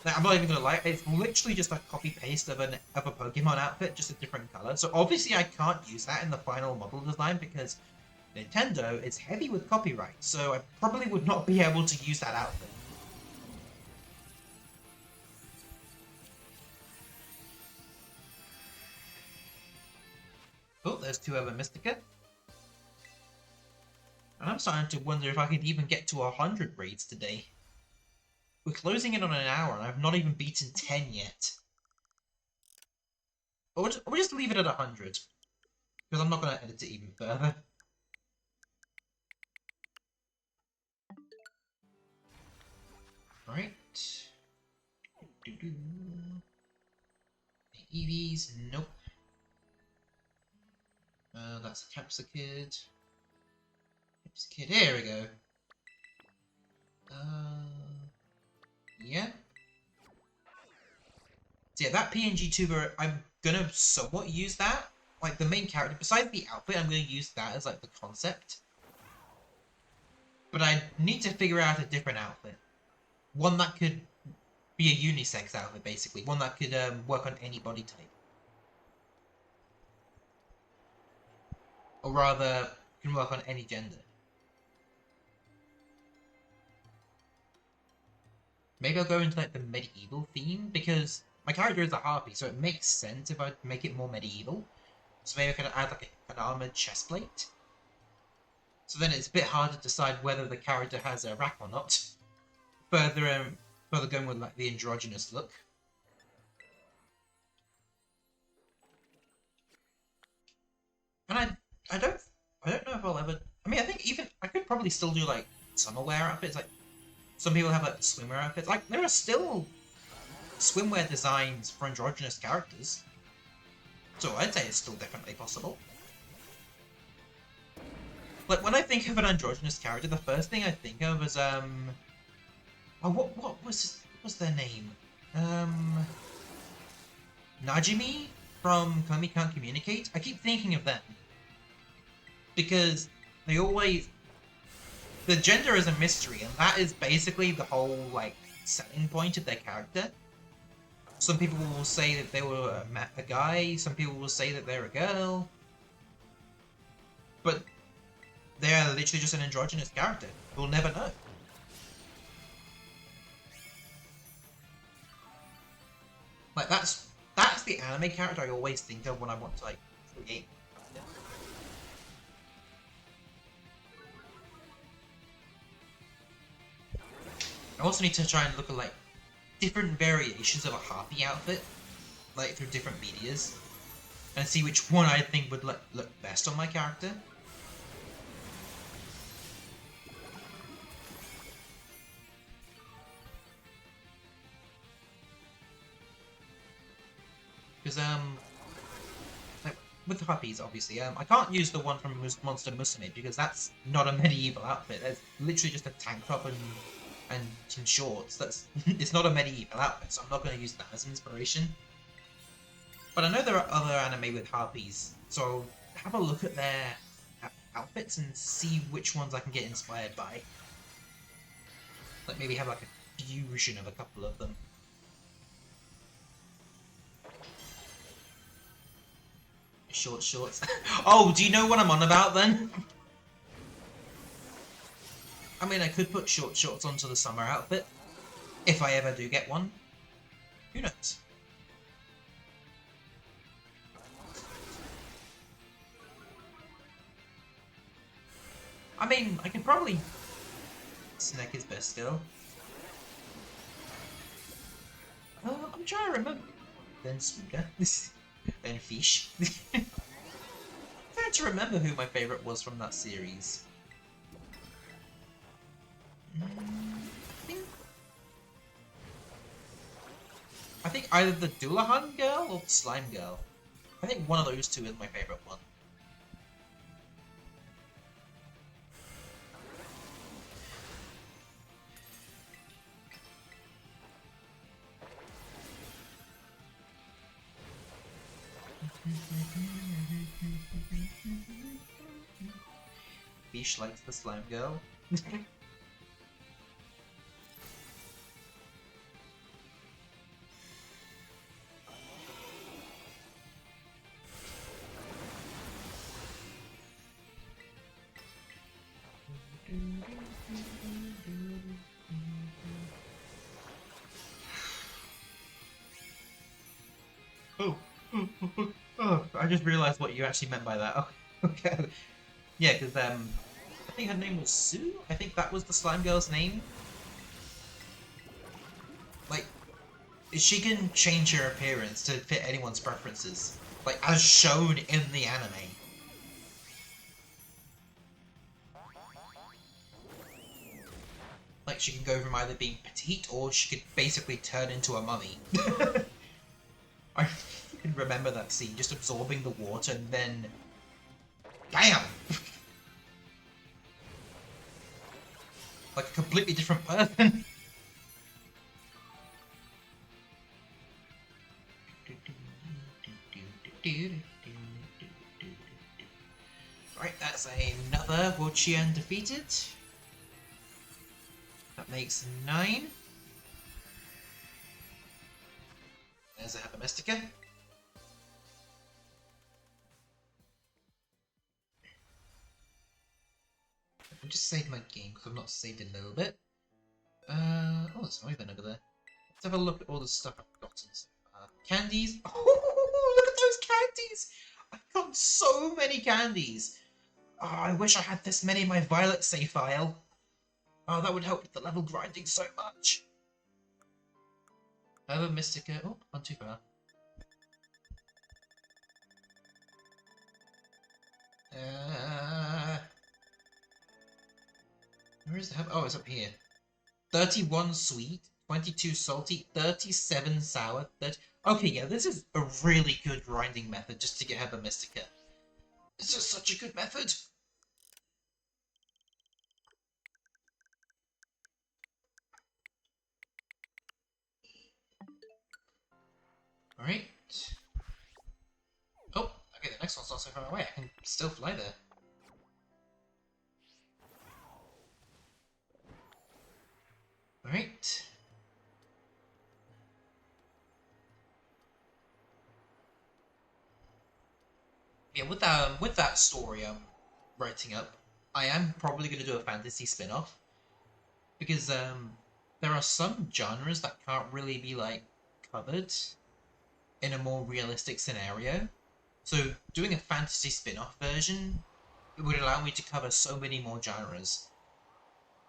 Like, I'm not even gonna lie, it's literally just a copy-paste of a Pokemon outfit, just a different color. So obviously I can't use that in the final model design because Nintendo is heavy with copyright, so I probably would not be able to use that outfit. Oh, there's two Ever Mystica. And I'm starting to wonder if I could even get to 100 raids today. We're closing in on an hour and I've not even beaten 10 yet. Or we'll just leave it at 100. Because I'm not going to edit it even further. Right. EVs, nope. That's a Capsicid. Capsicid, here we go. Yeah. So yeah, that PNG tuber, I'm gonna somewhat use that. Like, the main character, besides the outfit, I'm gonna use that as, like, the concept. But I need to figure out a different outfit. One that could be a unisex outfit, basically. One that could work on any body type. Or rather, can work on any gender. Maybe I'll go into like the medieval theme, because my character is a harpy, so it makes sense if I make it more medieval. So maybe I can add like an armored chestplate. So then it's a bit harder to decide whether the character has a rack or not. Further going with like the androgynous look. And I don't know if I'll ever. I mean, I think even I could probably still do like summerwear outfits. Like some people have like swimwear outfits. Like there are still swimwear designs for androgynous characters. So I'd say it's still definitely possible. Like, when I think of an androgynous character, the first thing I think of is, oh, what was their name? Najimi from Kami Can't Communicate? I keep thinking of them. Because they always... The gender is a mystery, and that is basically the whole, like, selling point of their character. Some people will say that they were a guy, some people will say that they're a girl. But they're literally just an androgynous character. We'll never know. Like, that's the anime character I always think of when I want to, like, create. I also need to try and look at, like, different variations of a harpy outfit, like, through different medias, and see which one I think would look best on my character. Because, like, with the harpies, obviously, I can't use the one from Monster Musume, because that's not a medieval outfit. That's literally just a tank top and some shorts. That's it's not a medieval outfit, so I'm not going to use that as inspiration. But I know there are other anime with harpies, so have a look at their outfits and see which ones I can get inspired by. Like, maybe have, like, a fusion of a couple of them. Shorts. Oh, do you know what I'm on about then? I mean, I could put shorts onto the summer outfit. If I ever do get one. Who knows? I mean, I can probably snack his best skill. I'm trying to remember. Then Sweeter. Then Fish. I'm trying to remember who my favourite was from that series. I think either the Doulahan girl or the Slime girl. I think one of those two is my favourite one. Fish likes the Slime girl. Oh, I just realised what you actually meant by that. Oh, okay. Yeah, because I think her name was Sue? I think that was the slime girl's name. Like, she can change her appearance to fit anyone's preferences. Like, as shown in the anime. Like, she can go from either being petite or she could basically turn into a mummy. I can remember that scene, just absorbing the water and then... Bam! Like a completely different person. Right, that's another Wuchi defeated. That makes 9. There's a Domestica. I'll just save my game because I've not saved in a little bit. Oh, there's an Ivan over there. Let's have a look at all the stuff I've gotten. Candies. Oh, look at those candies! I've got so many candies. Oh, I wish I had this many in my Violet save file. Oh, that would help with the level grinding so much. I have a Mystica. Oh, not too far. Where is the... Oh, it's up here. 31 sweet, 22 salty, 37 sour, 30... Okay, yeah, this is a really good grinding method just to get Herba Mystica. It's just such a good method. castle's not so far away. I can still fly there. Alright. Yeah, with that story I'm writing up, I am probably going to do a fantasy spin-off. Because there are some genres that can't really be, like, covered in a more realistic scenario. So doing a fantasy spin-off version, it would allow me to cover so many more genres.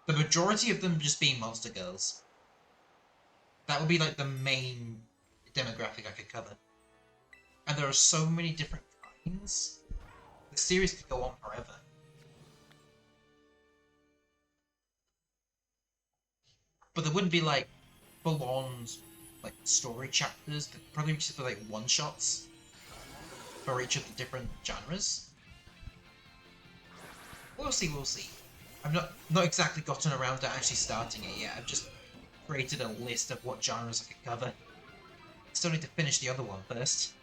The majority of them just being monster girls. That would be like the main demographic I could cover. And there are so many different kinds. The series could go on forever. But there wouldn't be like full-on like story chapters. There'd probably just be like one-shots for each of the different genres. We'll see, we'll see. I've not exactly gotten around to actually starting it yet. I've just created a list of what genres I could cover. Still need to finish the other one first.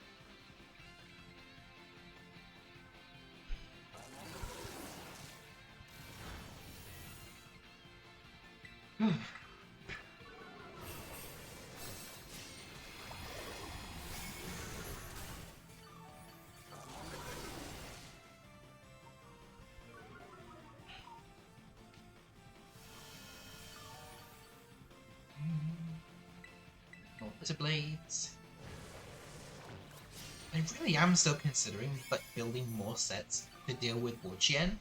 More blades. I really am still considering like building more sets to deal with Wuchien.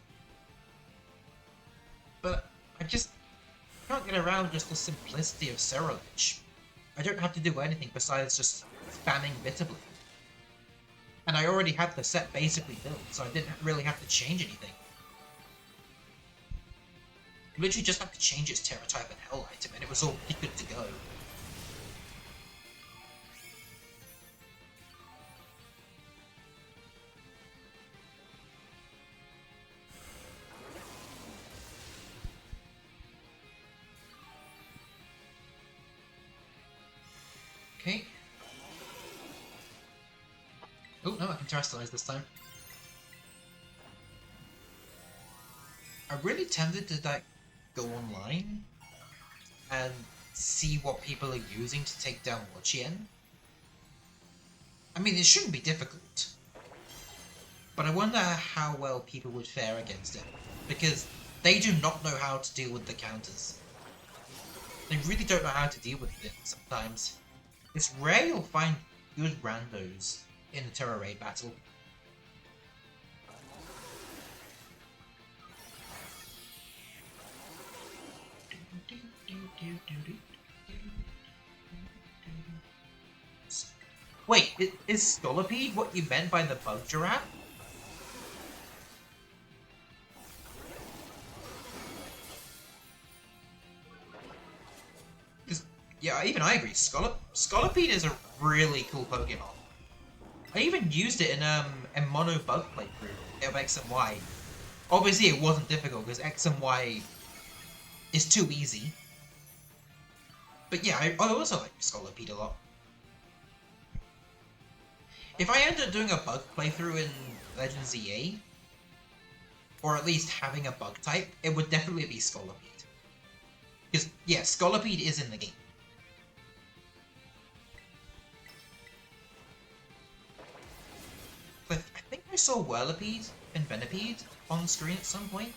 But I just can't get around just the simplicity of Ceruledge. I don't have to do anything besides just spamming Bitterblade. And I already had the set basically built, so I didn't really have to change anything. I literally just had to change its Terra type and Hell item, and it was all good to go. Okay. Oh, no, I can terrestrialize this time. I'm really tempted to, like, go online and see what people are using to take down Wuchien. I mean, it shouldn't be difficult. But I wonder how well people would fare against it. Because they do not know how to deal with the counters. They really don't know how to deal with it sometimes. It's rare you'll find good randos in a Terra Raid battle. Wait, is Scolipede what you meant by the bug giraffe? Yeah, even I agree. Scolipede is a really cool Pokemon. I even used it in Mono Bug playthrough of X and Y. Obviously, it wasn't difficult because X and Y is too easy. But yeah, I also like Scolipede a lot. If I ended up doing a bug playthrough in Legends EA, or at least having a bug type, it would definitely be Scolipede. Because, yeah, Scolipede is in the game. I think I saw Whirlipede and Venipede on screen at some point.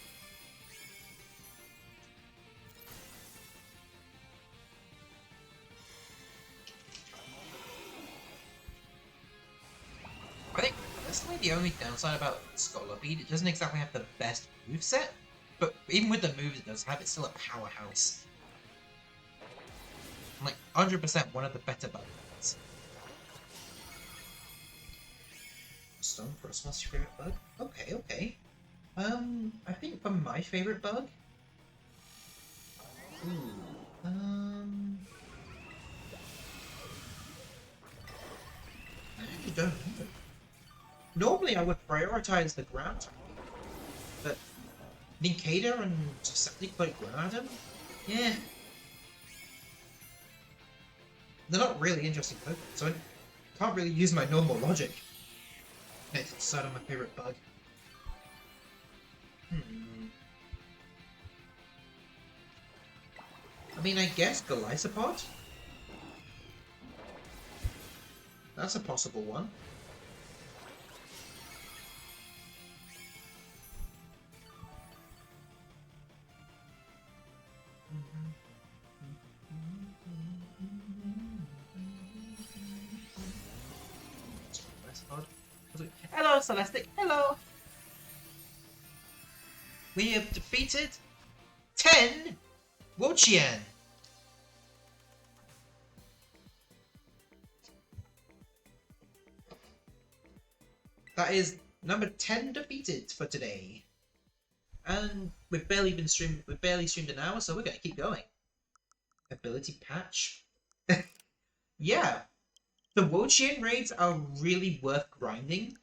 I think personally the only downside about Scolipede, it doesn't exactly have the best moveset, but even with the moves it does have, it's still a powerhouse. Like 100% one of the better bugs. Stone Frost, what's your favorite bug? Okay, okay. I think for my favorite bug... Ooh, I actually don't know. Normally I would prioritize the ground type, but Nincada and Septiclade Granadon? Yeah. They're not really interesting Pokemon, so I can't really use my normal logic. Let's decide on my favorite bug. I mean, I guess Golisopod? That's a possible one. Hello, Celestic. Hello. We have defeated 10 Wochian. That is number 10 defeated for today. And we've barely streamed an hour, so we're gonna keep going. Ability patch. Yeah. The Wochian raids are really worth grinding.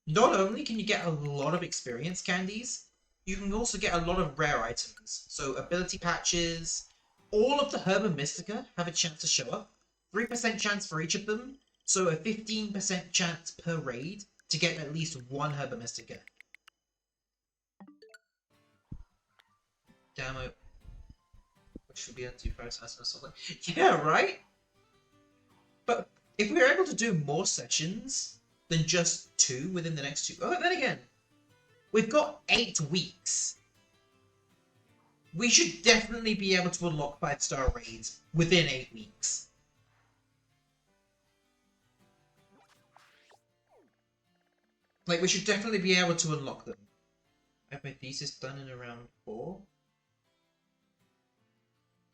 Not only can you get a lot of experience candies, you can also get a lot of rare items. So ability patches, all of the Herba Mystica have a chance to show up. 3% chance for each of them, so a 15% chance per raid to get at least one Herba Mystica. Damn it. What should be into first or something? Yeah, right? But if we're able to do more sessions than just 2 within the next 2... Oh, then again, we've got 8 weeks. We should definitely be able to unlock 5-star raids within 8 weeks. Like, we should definitely be able to unlock them. I have my thesis done in around 4.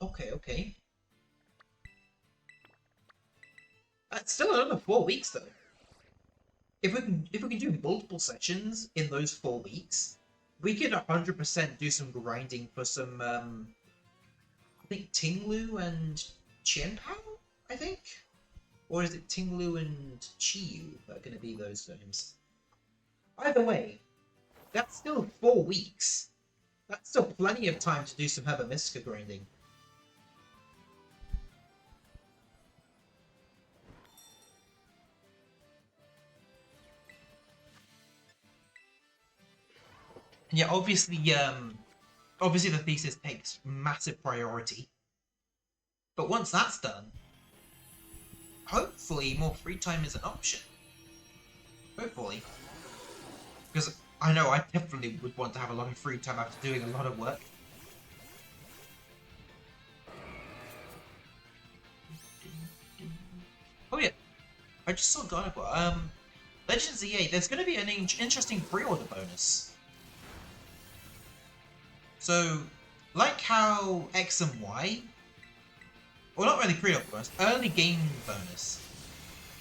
Okay. That's still another 4 weeks, though. If we can do multiple sessions in those 4 weeks, we could 100% do some grinding for some, I think Tinglu and Qianpao, I think? Or is it Tinglu and Chiyu that are going to be those names? Either way, that's still 4 weeks. That's still plenty of time to do some Herba Mystica grinding. Yeah, obviously the thesis takes massive priority. But once that's done, hopefully more free time is an option. Hopefully. Because I know I definitely would want to have a lot of free time after doing a lot of work. Oh yeah, I just saw God of War. Legends EA, there's going to be an interesting pre-order bonus. So, like how X and Y, well, not really pre-order bonus, early game bonus.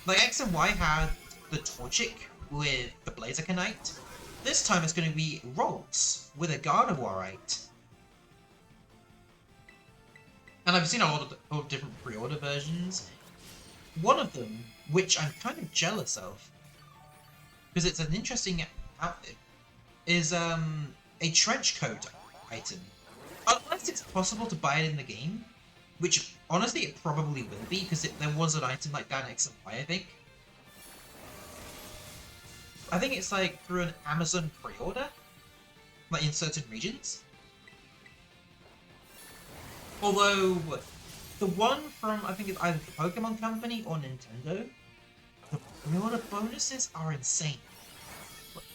Like X and Y had the Torchic with the Blazikenite. This time it's going to be Rolls with a Gardevoirite. And I've seen a lot of different pre-order versions. One of them, which I'm kind of jealous of, because it's an interesting outfit, is a trench coat item. Unless it's possible to buy it in the game, which honestly it probably will be, because there was an item like that in X and Y, I think. I think it's like through an Amazon pre-order, like in certain regions. Although, the one from, I think it's either the Pokemon Company or Nintendo, the pre-order bonuses are insane.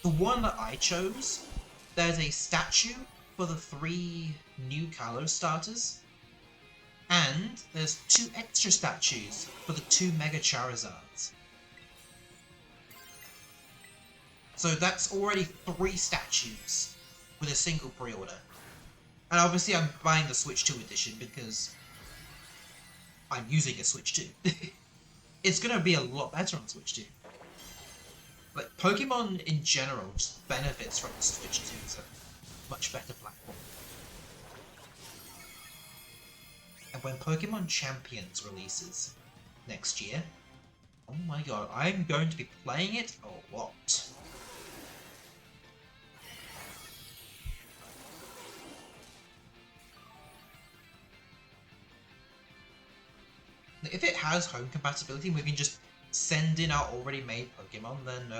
The one that I chose, there's a statue for the 3 new Kalos starters, and there's 2 extra statues for the 2 Mega Charizards. So that's already 3 statues with a single pre-order. And obviously I'm buying the Switch 2 edition because I'm using a Switch 2. It's going to be a lot better on Switch 2. Like, Pokemon in general just benefits from the Switch 2. It's a much better platform. And when Pokemon Champions releases next year, oh my god, I'm going to be playing it a lot. If it has home compatibility, we can just send in our already made Pokemon, then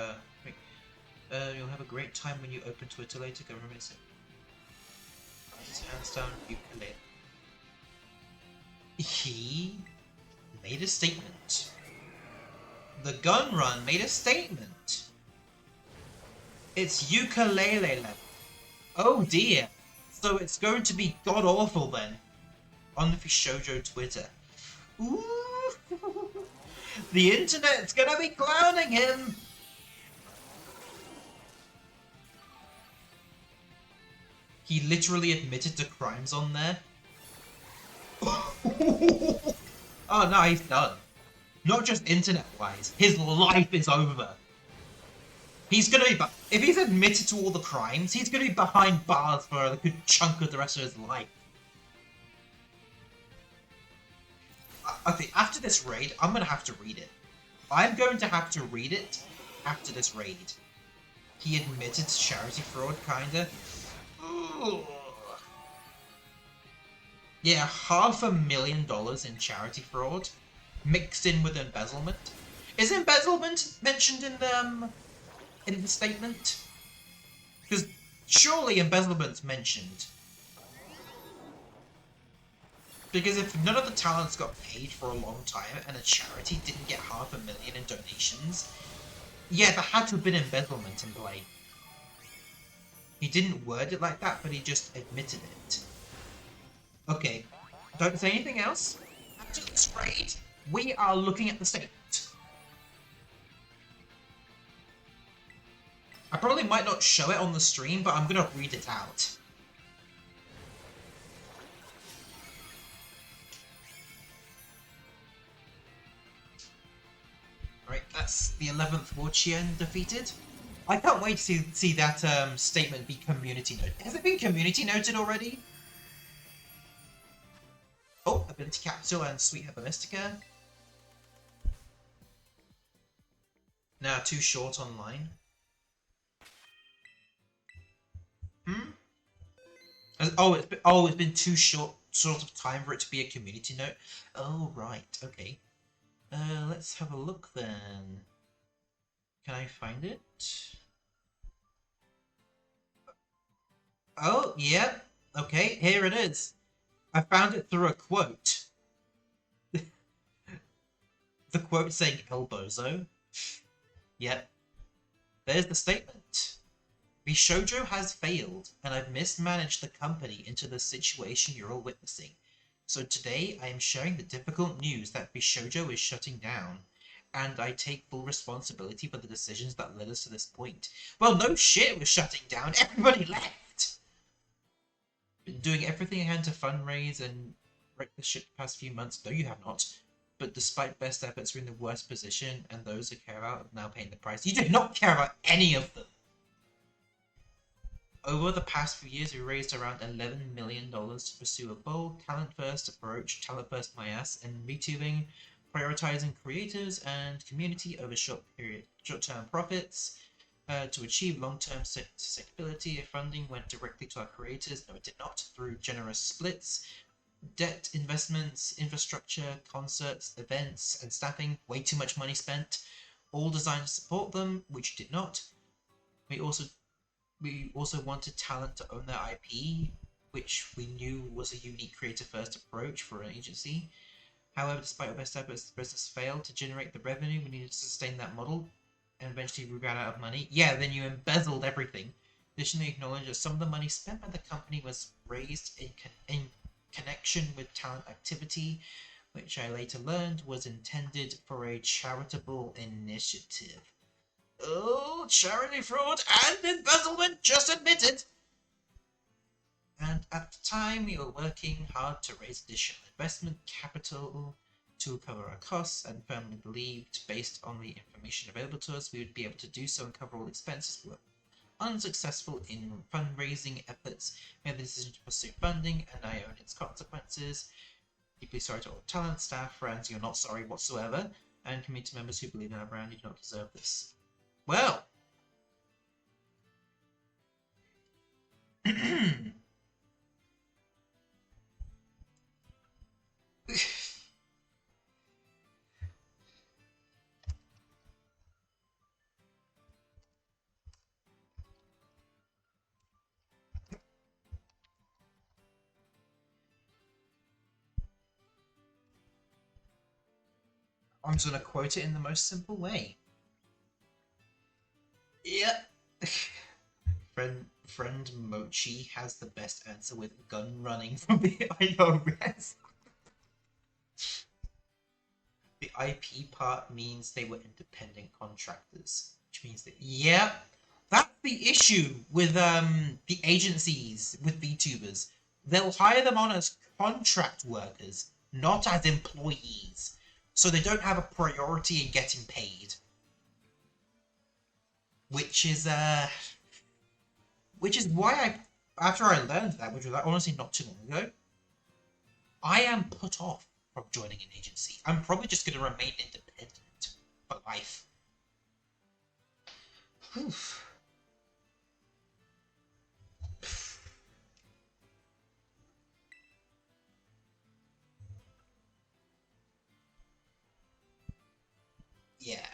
you'll have a great time when you open Twitter later. Go remember to his hands down ukulele. He made a statement. The gun run made a statement. It's ukulele level. Oh dear. So it's going to be god awful then. On the Shoujo Twitter. Ooh. The internet's gonna be clowning him. He literally admitted to crimes on there. Oh no, he's done. Not just internet-wise, his life is over. He's gonna be, if he's admitted to all the crimes, he's gonna be behind bars for a good chunk of the rest of his life. Okay, after this raid, I'm gonna have to read it. I'm going to have to read it after this raid. He admitted to charity fraud, kinda. Ooh. Yeah, $500,000 in charity fraud, mixed in with embezzlement. Is embezzlement mentioned in the statement? Because surely embezzlement's mentioned. Because if none of the talents got paid for a long time and a charity didn't get $500,000 in donations, yeah, there had to have been embezzlement in play. He didn't word it like that, but he just admitted it. Okay, don't say anything else. After this raid, we are looking at the statement. I probably might not show it on the stream, but I'm gonna read it out. Right, that's the 11th Warchian defeated. I can't wait to see that statement be community noted. Has it been community noted already? Oh, Ability Capsule and Sweet Herba Mystica. Now too short online. It's been too short sort of time for it to be a community note. Oh right, okay. Let's have a look then. Can I find it? Oh, yep. Yeah. Okay, here it is. I found it through a quote. The quote saying El Bozo. Yep. There's the statement. Bishoujo has failed, and I've mismanaged the company into the situation you're all witnessing. So today I am sharing the difficult news that Bishoujo is shutting down, and I take full responsibility for the decisions that led us to this point. Well, no shit it was shutting down. Everybody left! Been doing everything I can to fundraise and wreck the shit the past few months. No, you have not. But despite best efforts, we're in the worst position, and those who care about are now paying the price. You do not care about any of them! Over the past few years, we raised around $11 million to pursue a bold, talent-first approach, talent-first my ass, and retubing, prioritizing creators and community over short-term profits. To achieve long-term sustainability, funding went directly to our creators. No, it did not. Through generous splits, debt investments, infrastructure, concerts, events, and staffing. Way too much money spent. All designed to support them, which did not. We also wanted talent to own their IP, which we knew was a unique creator-first approach for an agency. However, despite our best efforts, the business failed to generate the revenue we needed to sustain that model, and eventually we ran out of money. Yeah, then you embezzled everything. Additionally, acknowledged that some of the money spent by the company was raised in connection with talent activity, which I later learned was intended for a charitable initiative. Oh, charity fraud and embezzlement just admitted! And at the time, we were working hard to raise additional investment capital to cover our costs, and firmly believed, based on the information available to us, we would be able to do so and cover all expenses. We were unsuccessful in fundraising efforts, made the decision to pursue funding, and I own its consequences. Deeply sorry to all talent, staff, friends, you're not sorry whatsoever, and community members who believe in our brand, you do not deserve this. Well, I'm just gonna quote it in the most simple way. Yep. Friend Mochi has the best answer with gun running from the IRS. The IP part means they were independent contractors, which means that that's the issue with the agencies with VTubers. They'll hire them on as contract workers, not as employees, so they don't have a priority in getting paid. Which is why after I learned that, which was honestly not too long ago, I am put off from joining an agency. I'm probably just going to remain independent for life. Yeah.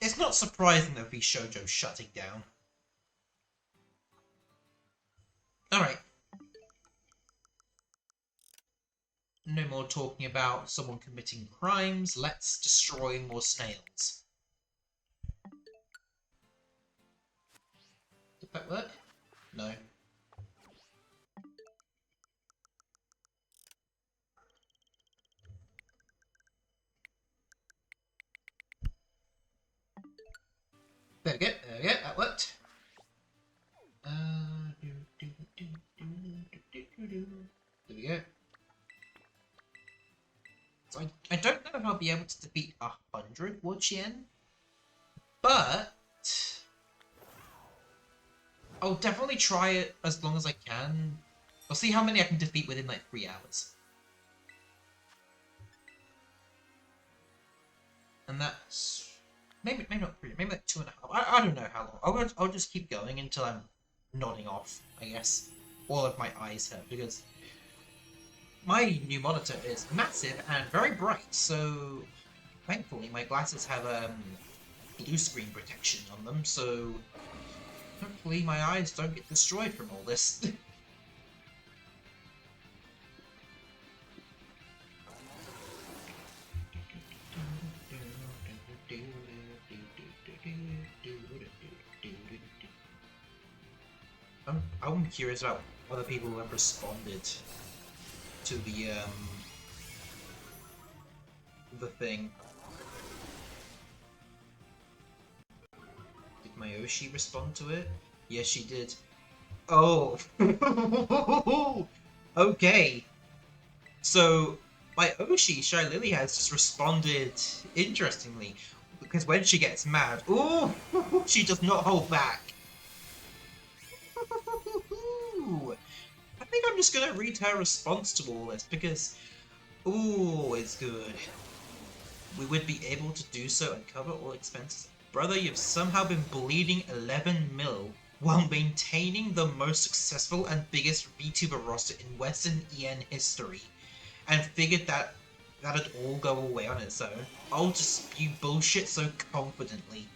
It's not surprising that the shoujo's shutting down. Alright. No more talking about someone committing crimes. Let's destroy more snails. Did that work? No. There we go, that worked. There we go. So I don't know if I'll be able to defeat 100 Wuchien, but I'll definitely try it as long as I can. I'll see how many I can defeat within like 3 hours. And that's maybe not 3, maybe like 2.5. I don't know how long. I'll just keep going until I'm nodding off, I guess. All of my eyes hurt because my new monitor is massive and very bright, so thankfully my glasses have blue screen protection on them, so hopefully my eyes don't get destroyed from all this. I'm curious about other people who have responded to the thing. Did Mayoshi respond to it? Yes, she did. Oh! Okay. So, Mayoshi, Shy Lily, has just responded interestingly. Because when she gets mad, ooh, she does not hold back. I think I'm just gonna read her response to all this because, ooh, it's good. We would be able to do so and cover all expenses. Brother, you've somehow been bleeding 11 mil while maintaining the most successful and biggest VTuber roster in Western EN history, and figured that that'd all go away on its own. I'll just spew bullshit so confidently.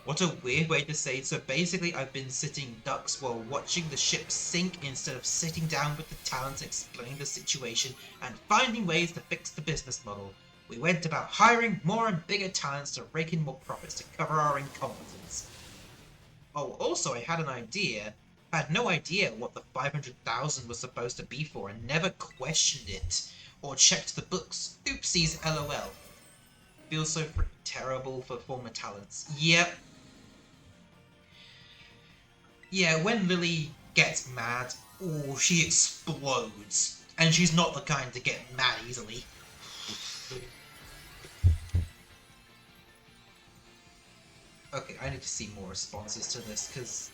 What a weird way to say it. So basically I've been sitting ducks while watching the ship sink instead of sitting down with the talents, explaining the situation and finding ways to fix the business model. We went about hiring more and bigger talents to rake in more profits to cover our incompetence. Oh, also I had an idea. I had no idea what the 500,000 was supposed to be for and never questioned it or checked the books. Oopsies, lol. Feels so freaking terrible for former talents. Yep. Yeah, when Lily gets mad, oh, she explodes. And she's not the kind to get mad easily. Okay, I need to see more responses to this, because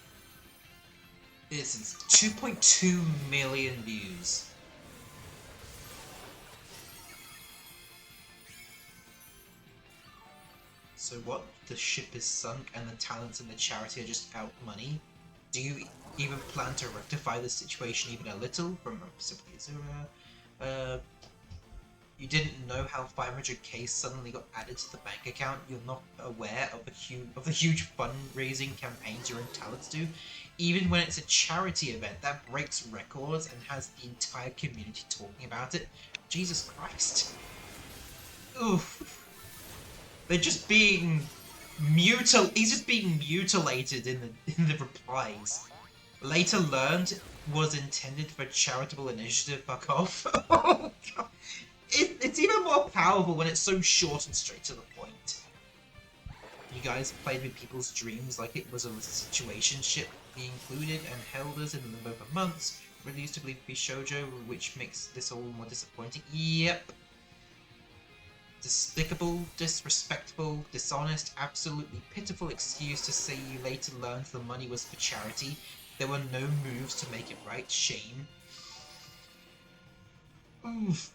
this is 2.2 million views. So what? The ship is sunk and the talents and the charity are just out money? Do you even plan to rectify the situation even a little? From Simply Zero. You didn't know how 500k suddenly got added to the bank account? You're not aware of the huge fundraising campaigns your own talents do? Even when it's a charity event that breaks records and has the entire community talking about it? Jesus Christ. Oof. They're just being He's just being mutilated in the replies. Later learned was intended for charitable initiative. Fuck off. Oh, God. It's even more powerful when it's so short and straight to the point. You guys played with people's dreams like it was a situationship. Be included and held us in limbo for months. Reduced to believe to be shoujo, which makes this all more disappointing. Yep. Despicable, disrespectful, dishonest, absolutely pitiful excuse to say you later learned the money was for charity. There were no moves to make it right. Shame. Oof.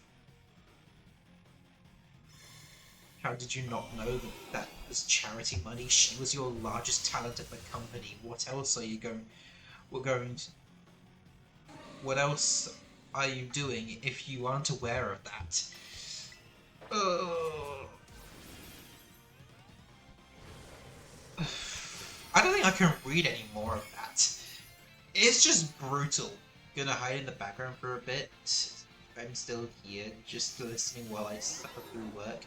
How did you not know that was charity money? She was your largest talent at the company. What else are you going... What else are you doing if you aren't aware of that? I don't think I can read any more of that. It's just brutal. Gonna hide in the background for a bit. I'm still here, just listening while I suffer through work.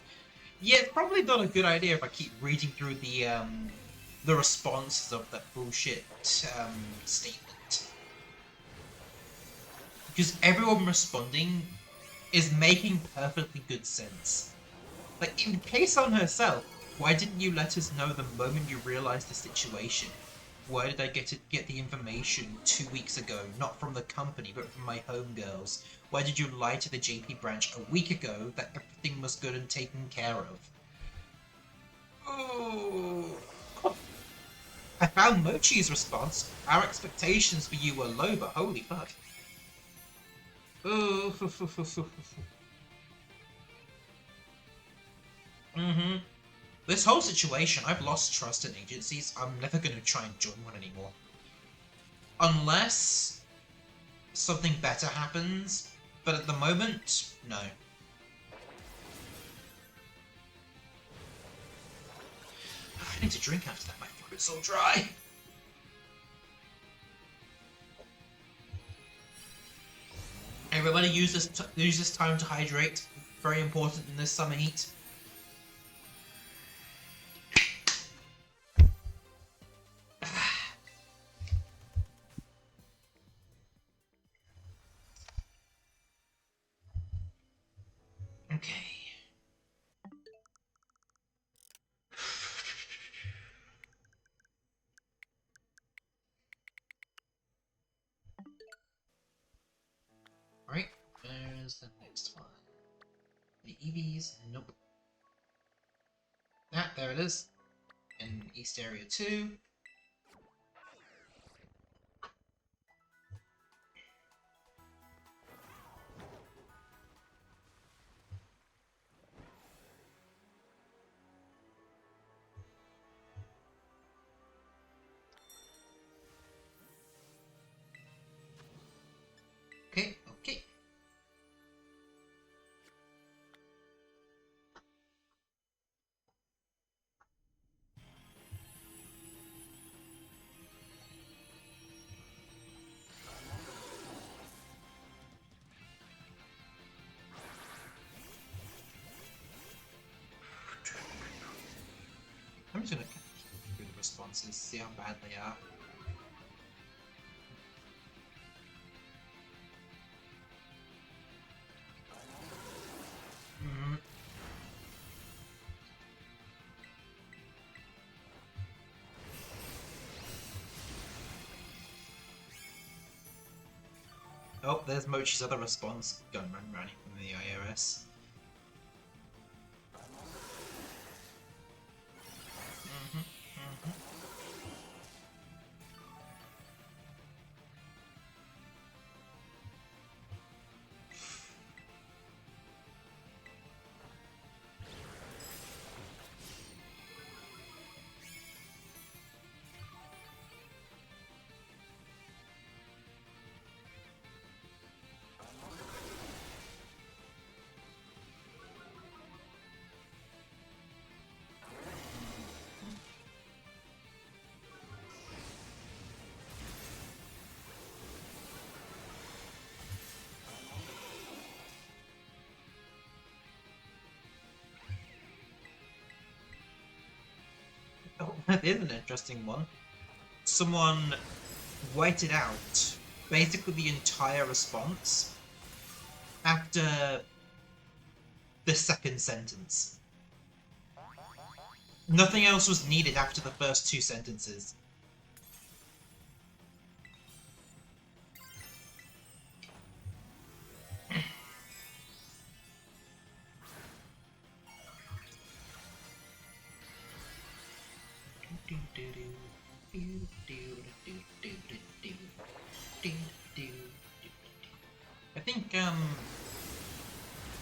Yeah, it's probably not a good idea if I keep reading through the responses of that bullshit statement. Because everyone responding is making perfectly good sense. Like, in case on herself, why didn't you let us know the moment you realized the situation? Why did I get the information 2 weeks ago, not from the company, but from my homegirls? Why did you lie to the JP branch a week ago that everything was good and taken care of? Oh. I found Mochi's response. Our expectations for you were low, but holy fuck. Oh. Mm-hmm. This whole situation, I've lost trust in agencies. I'm never going to try and join one anymore. Unless something better happens, but at the moment, no. I need to drink after that, my throat's all dry. Everybody use this time to hydrate. Very important in this summer heat. Okay. Right, there's the next one. The EVs, nope. Ah, there it is. In East Area 2. Okay, okay. I'm just gonna keep through the responses, see how bad they are. Oh, there's Mochi's other response. Gun running from the IRS. that is an interesting one. Someone waited out basically the entire response after the second sentence. Nothing else was needed after the first two sentences. I think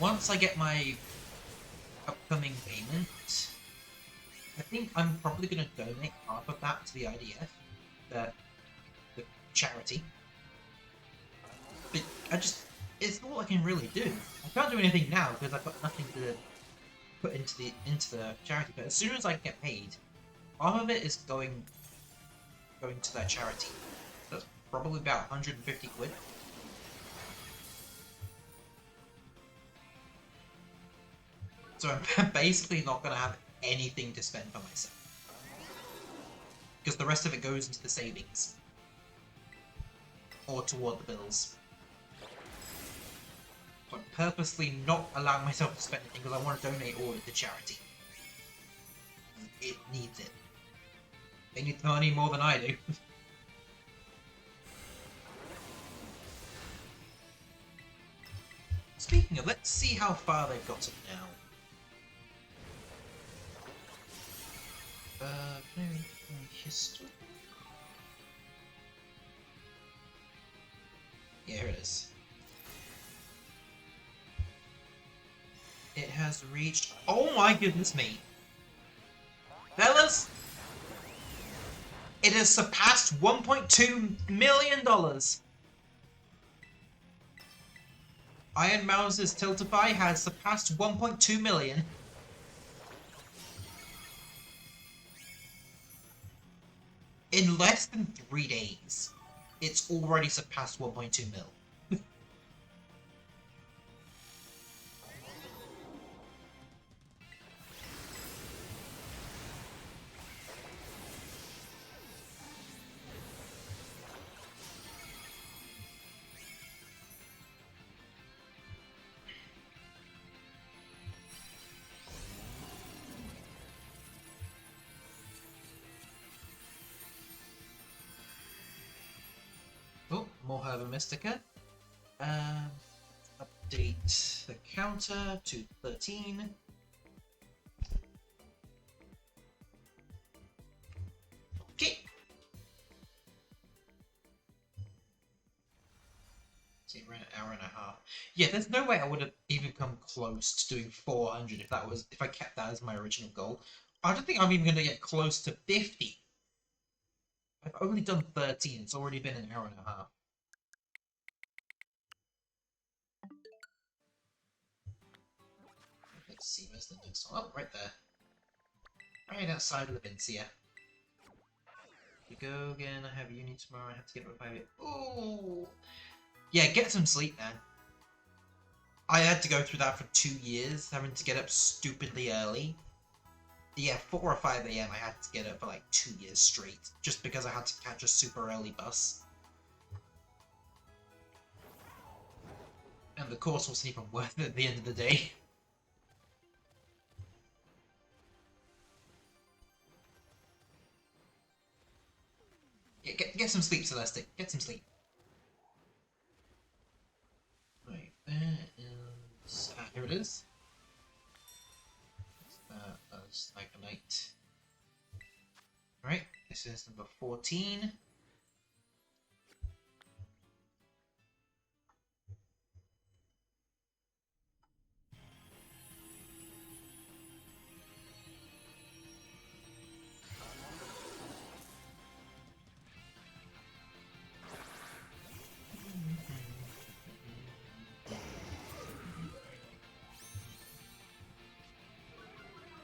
once I get my upcoming payment, I think I'm probably going to donate half of that to the IDF, the charity. But it's all I can really do. I can't do anything now because I've got nothing to put into the charity. But as soon as I get paid, half of it is going to that charity. That's probably about 150 quid. So I'm basically not going to have anything to spend for myself. Because the rest of it goes into the savings. Or toward the bills. So I'm purposely not allowing myself to spend anything because I want to donate all of the charity. It needs it. They need the money more than I do. Speaking of, let's see how far they've got it now. History. Yeah, here it is. It has reached. Oh my goodness me! Fellas! It has surpassed $1.2 million! Iron Mouse's Tiltify has surpassed 1.2 million. In less than 3 days, it's already surpassed 1.2 mil. Oh, more Herba Mystica. Update the counter to 13. Okay. See, we're an hour and a half. Yeah, there's no way I would have even come close to doing 400 if I kept that as my original goal. I don't think I'm even going to get close to 50. I've only done 13. It's already been an hour and a half. Let's see, where's the next one? Oh, right there. Right outside of the Vincia. You go again, I have uni tomorrow, I have to get up by 5. Ooh! Yeah, get some sleep, man. I had to go through that for 2 years, having to get up stupidly early. Yeah, 4 or 5 a.m. I had to get up for like 2 years straight, just because I had to catch a super early bus. And the course wasn't even worth it at the end of the day. Yeah, get some sleep, Celestic. Get some sleep. Right, there is... here it is. That's like a night. Right, this is number 14.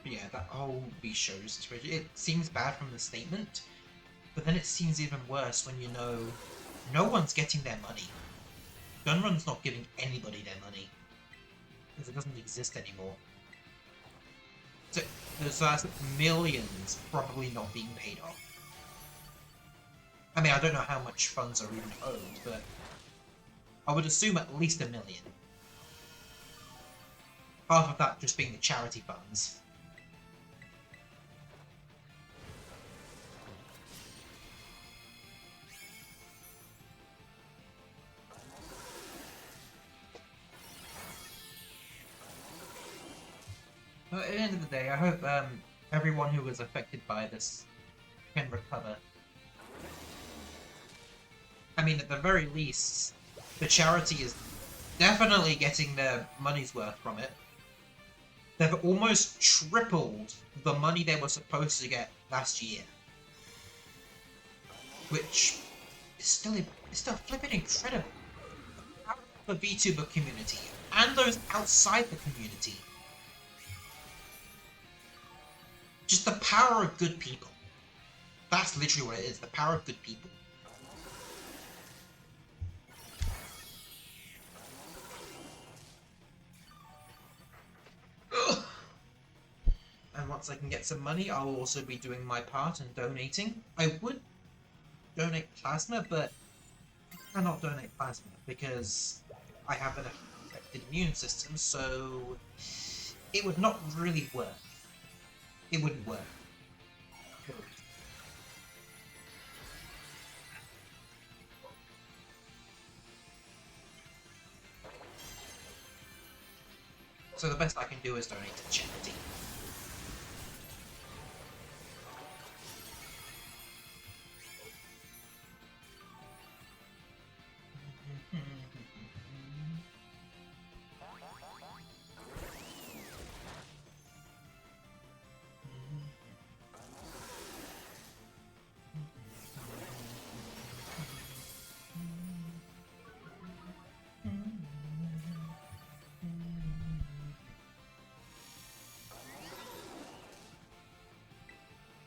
Yeah, that whole Bisho situation, it seems bad from the statement, but then it seems even worse when you know no one's getting their money. Gunrun's not giving anybody their money, because it doesn't exist anymore. So that's millions probably not being paid off. I mean, I don't know how much funds are even owed, but I would assume at least $1 million. Half of that just being the charity funds. But at the end of the day, I hope everyone who was affected by this can recover. I mean, at the very least, the charity is definitely getting their money's worth from it. They've almost tripled the money they were supposed to get last year. Which is still flipping incredible. The VTuber community, and those outside the community. Just the power of good people. That's literally what it is, the power of good people. Ugh. And once I can get some money, I'll also be doing my part and donating. I would donate plasma, but I cannot donate plasma because I have an affected immune system, so it would not really work. It wouldn't work. So the best I can do is donate to charity.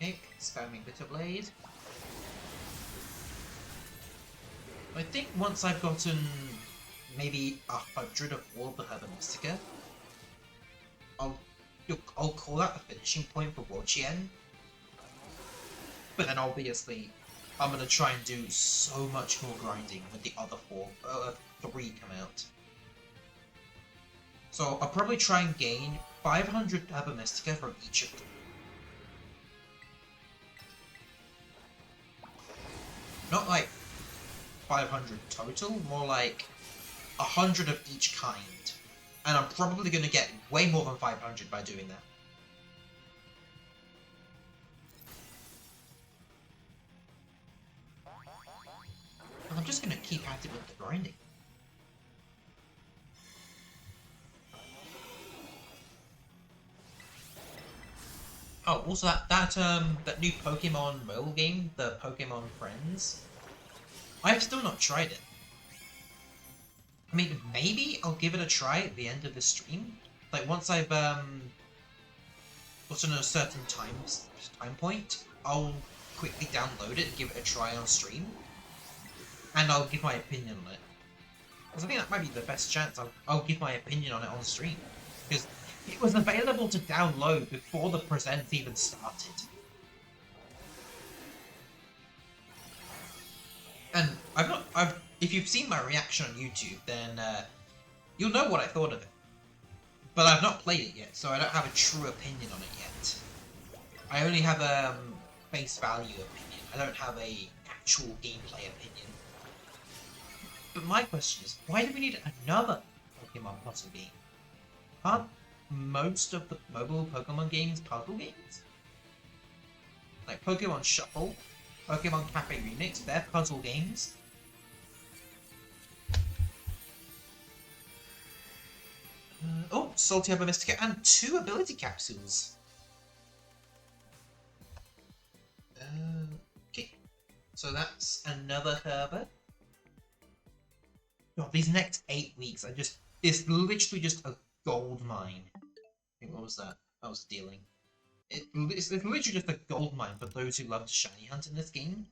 Okay, spamming Bitter Blade. I think once I've gotten maybe 100 of all the Herba Mystica, I'll call that the finishing point for Wochien. But then obviously, I'm gonna try and do so much more grinding when the other three come out. So I'll probably try and gain 500 Herba Mystica from each of them. Not like 500 total, more like 100 of each kind. And I'm probably going to get way more than 500 by doing that. And I'm just going to keep at it with the grinding. Oh, also that new Pokemon mobile game, the Pokemon Friends, I've still not tried it. I mean, maybe I'll give it a try at the end of the stream. Like, once I've, gotten a certain time point, I'll quickly download it and give it a try on stream. And I'll give my opinion on it. Because I think that might be the best chance. I'll give my opinion on it on stream. Because it was available to download before the presents even started. And if you've seen my reaction on YouTube, then you'll know what I thought of it. But I've not played it yet, so I don't have a true opinion on it yet. I only have a face value opinion. I don't have a actual gameplay opinion. But my question is, why do we need another Pokemon puzzle game? Aren't most of the mobile Pokemon games puzzle games? Like Pokemon Shuffle, Pokemon Cafe Remix, they're puzzle games. Oh, Salty Herba Mystica and 2 ability capsules. Okay, so that's another Herba. God, these next 8 weeks are it's literally just a gold mine. I think, what was that? That was dealing. It's literally just a gold mine for those who love to shiny hunt in this game.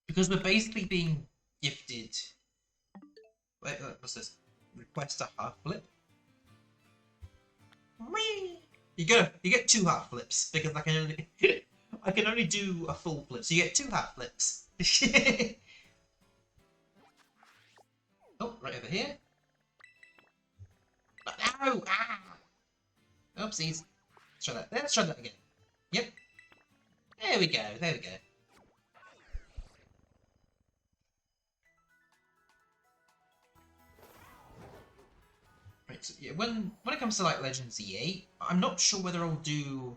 Because we're basically being gifted... Wait, what's this? Request a half flip? Whee! You get two half flips because I can only I can only do a full flip, so you get two half flips. Oh, right over here. No! Ah! Oopsies. Let's try that. Let's try that again. Yep. There we go. There we go. Right, so yeah, when it comes to like Legends EA, I'm not sure whether I'll do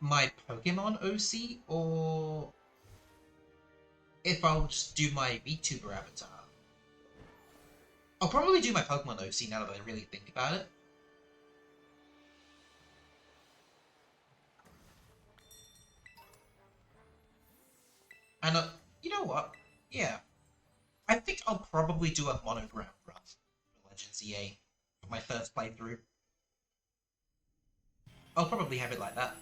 my Pokemon OC or if I'll just do my VTuber avatar. I'll probably do my Pokemon OC now that I really think about it. And you know what? Yeah, I think I'll probably do a monogram run for Legends EA for my first playthrough. I'll probably have it like that.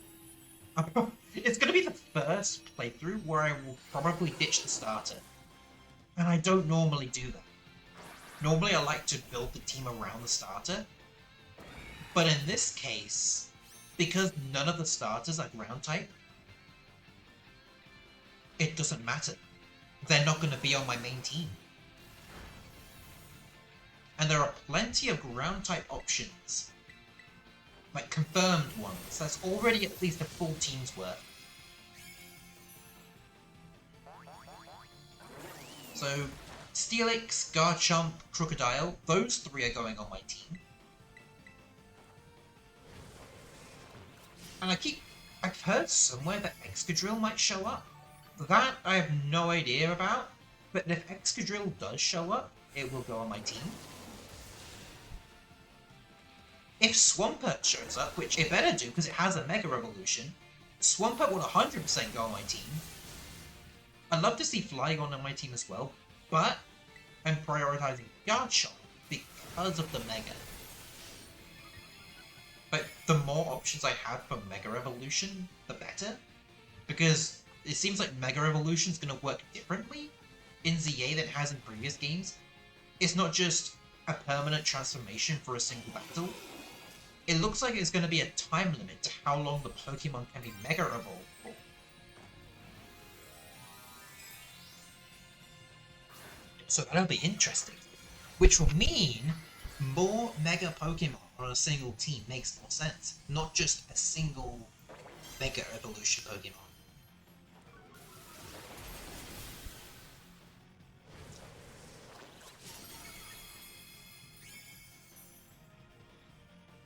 It's gonna be the first playthrough where I will probably ditch the starter. And I don't normally do that. Normally I like to build the team around the starter. But in this case, because none of the starters are ground type, it doesn't matter. They're not going to be on my main team. And there are plenty of ground type options. Like confirmed ones. That's already at least a full team's worth. So, Steelix, Garchomp, Crocodile, those three are going on my team. And I've heard somewhere that Excadrill might show up. That I have no idea about, but if Excadrill does show up, it will go on my team. If Swampert shows up, which it better do because it has a Mega Evolution, Swampert will 100% go on my team. I'd love to see Flygon on my team as well, but I'm prioritizing Garchomp because of the Mega. But the more options I have for Mega Evolution, the better. Because it seems like Mega Evolution is going to work differently in ZA than it has in previous games. It's not just a permanent transformation for a single battle. It looks like it's going to be a time limit to how long the Pokemon can be Mega Evolved for. So that'll be interesting. Which will mean more Mega Pokemon on a single team makes more sense. Not just a single Mega Evolution Pokemon.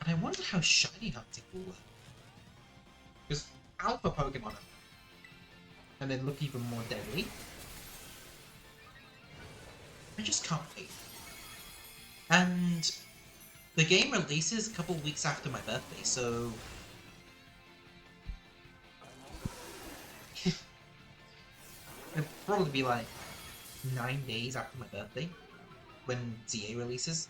And I wonder how shiny hunting will work. Because Alpha Pokemon are and then look even more deadly. I just can't wait. And the game releases a couple weeks after my birthday, so it'll probably be like 9 days after my birthday when ZA releases.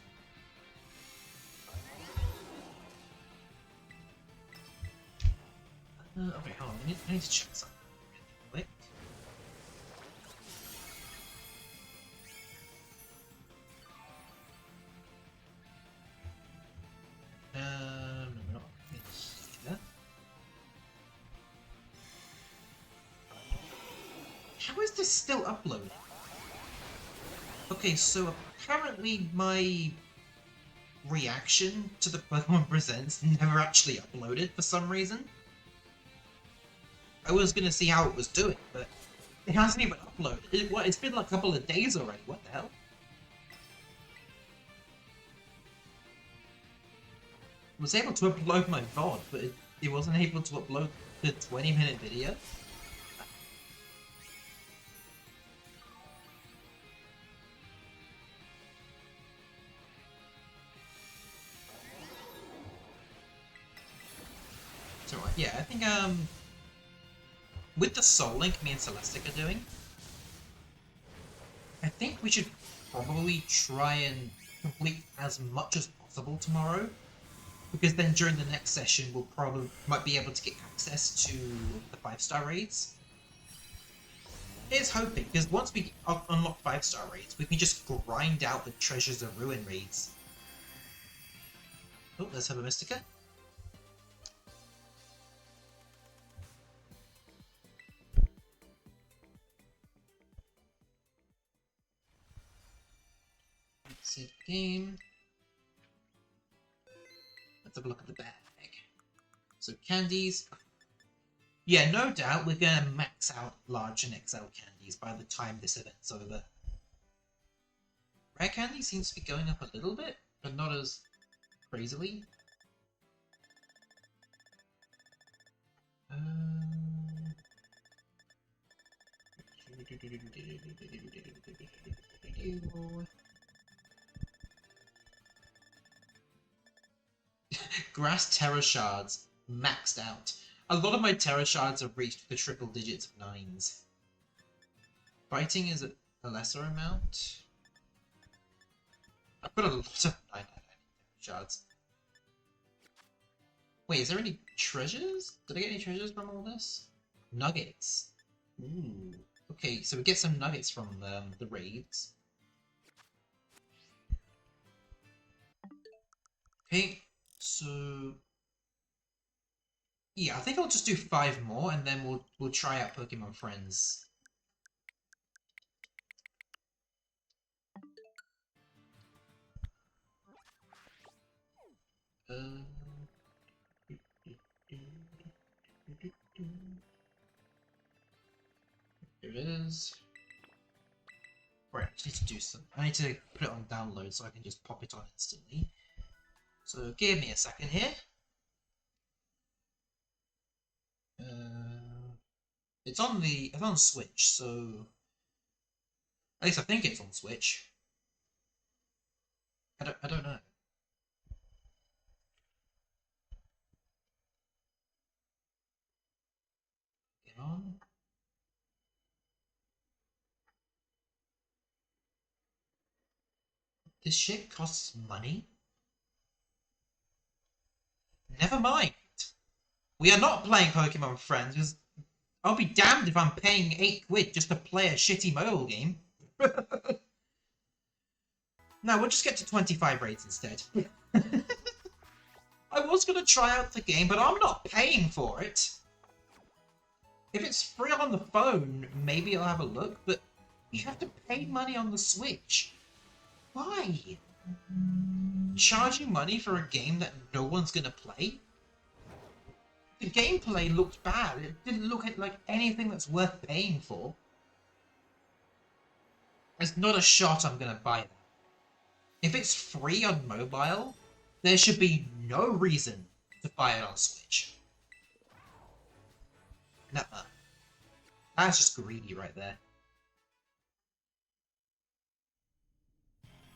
Okay, hold on. I need to check something really quick. No, not here. How is this still uploading? Okay, so apparently my reaction to the Pokemon Presents never actually uploaded for some reason. I was gonna see how it was doing, but it hasn't even uploaded. It's been like a couple of days already. What the hell? I was able to upload my VOD, but it wasn't able to upload the 20-minute video. So yeah, I think with the Soul Link me and Celestic are doing, I think we should probably try and complete as much as possible tomorrow, because then during the next session we'll might be able to get access to the 5-star raids. Here's hoping, because once we unlock 5-star raids, we can just grind out the Treasures of Ruin raids. Oh, let's have a Mystica. Save game. Let's have a look at the bag. So candies. Yeah, no doubt we're going to max out large and XL candies by the time this event's over. Rare candy seems to be going up a little bit, but not as crazily. Grass Terror Shards, maxed out. A lot of my Terror Shards have reached the triple digits of 9s. Fighting is a lesser amount. I've got a lot of 9 Shards. Wait, is there any treasures? Did I get any treasures from all this? Nuggets. Ooh. Okay, so we get some nuggets from the raids. Okay, so yeah, I think I'll just do 5 more, and then we'll try out Pokemon Friends. There it is. Right, I need to do some. I need to put it on download so I can just pop it on instantly. So give me a second here. It's on Switch, so at least I think it's on Switch. I don't know. Get on. This shit costs money? Never mind. We are not playing Pokemon Friends, because I'll be damned if I'm paying £8 just to play a shitty mobile game. No, we'll just get to 25 raids instead. I was going to try out the game, but I'm not paying for it. If it's free on the phone, maybe I'll have a look, but you have to pay money on the Switch. Why? Charging money for a game that no one's going to play? The gameplay looked bad. It didn't look like anything that's worth paying for. There's not a shot I'm going to buy that. If it's free on mobile, there should be no reason to buy it on Switch. Nuh-uh. That's just greedy right there.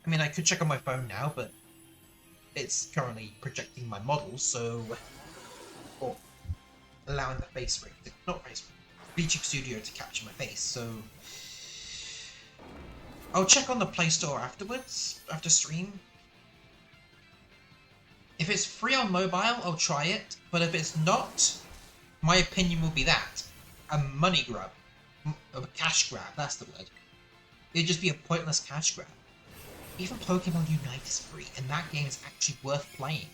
I mean, I could check on my phone now, but it's currently projecting my model, so... Or allowing the face rate to... Not face rate. VTube Studio to capture my face, so... I'll check on the Play Store afterwards, after stream. If it's free on mobile, I'll try it, but if it's not, my opinion will be that. A money grab. A cash grab, that's the word. It'd just be a pointless cash grab. Even Pokemon Unite is free, and that game is actually worth playing.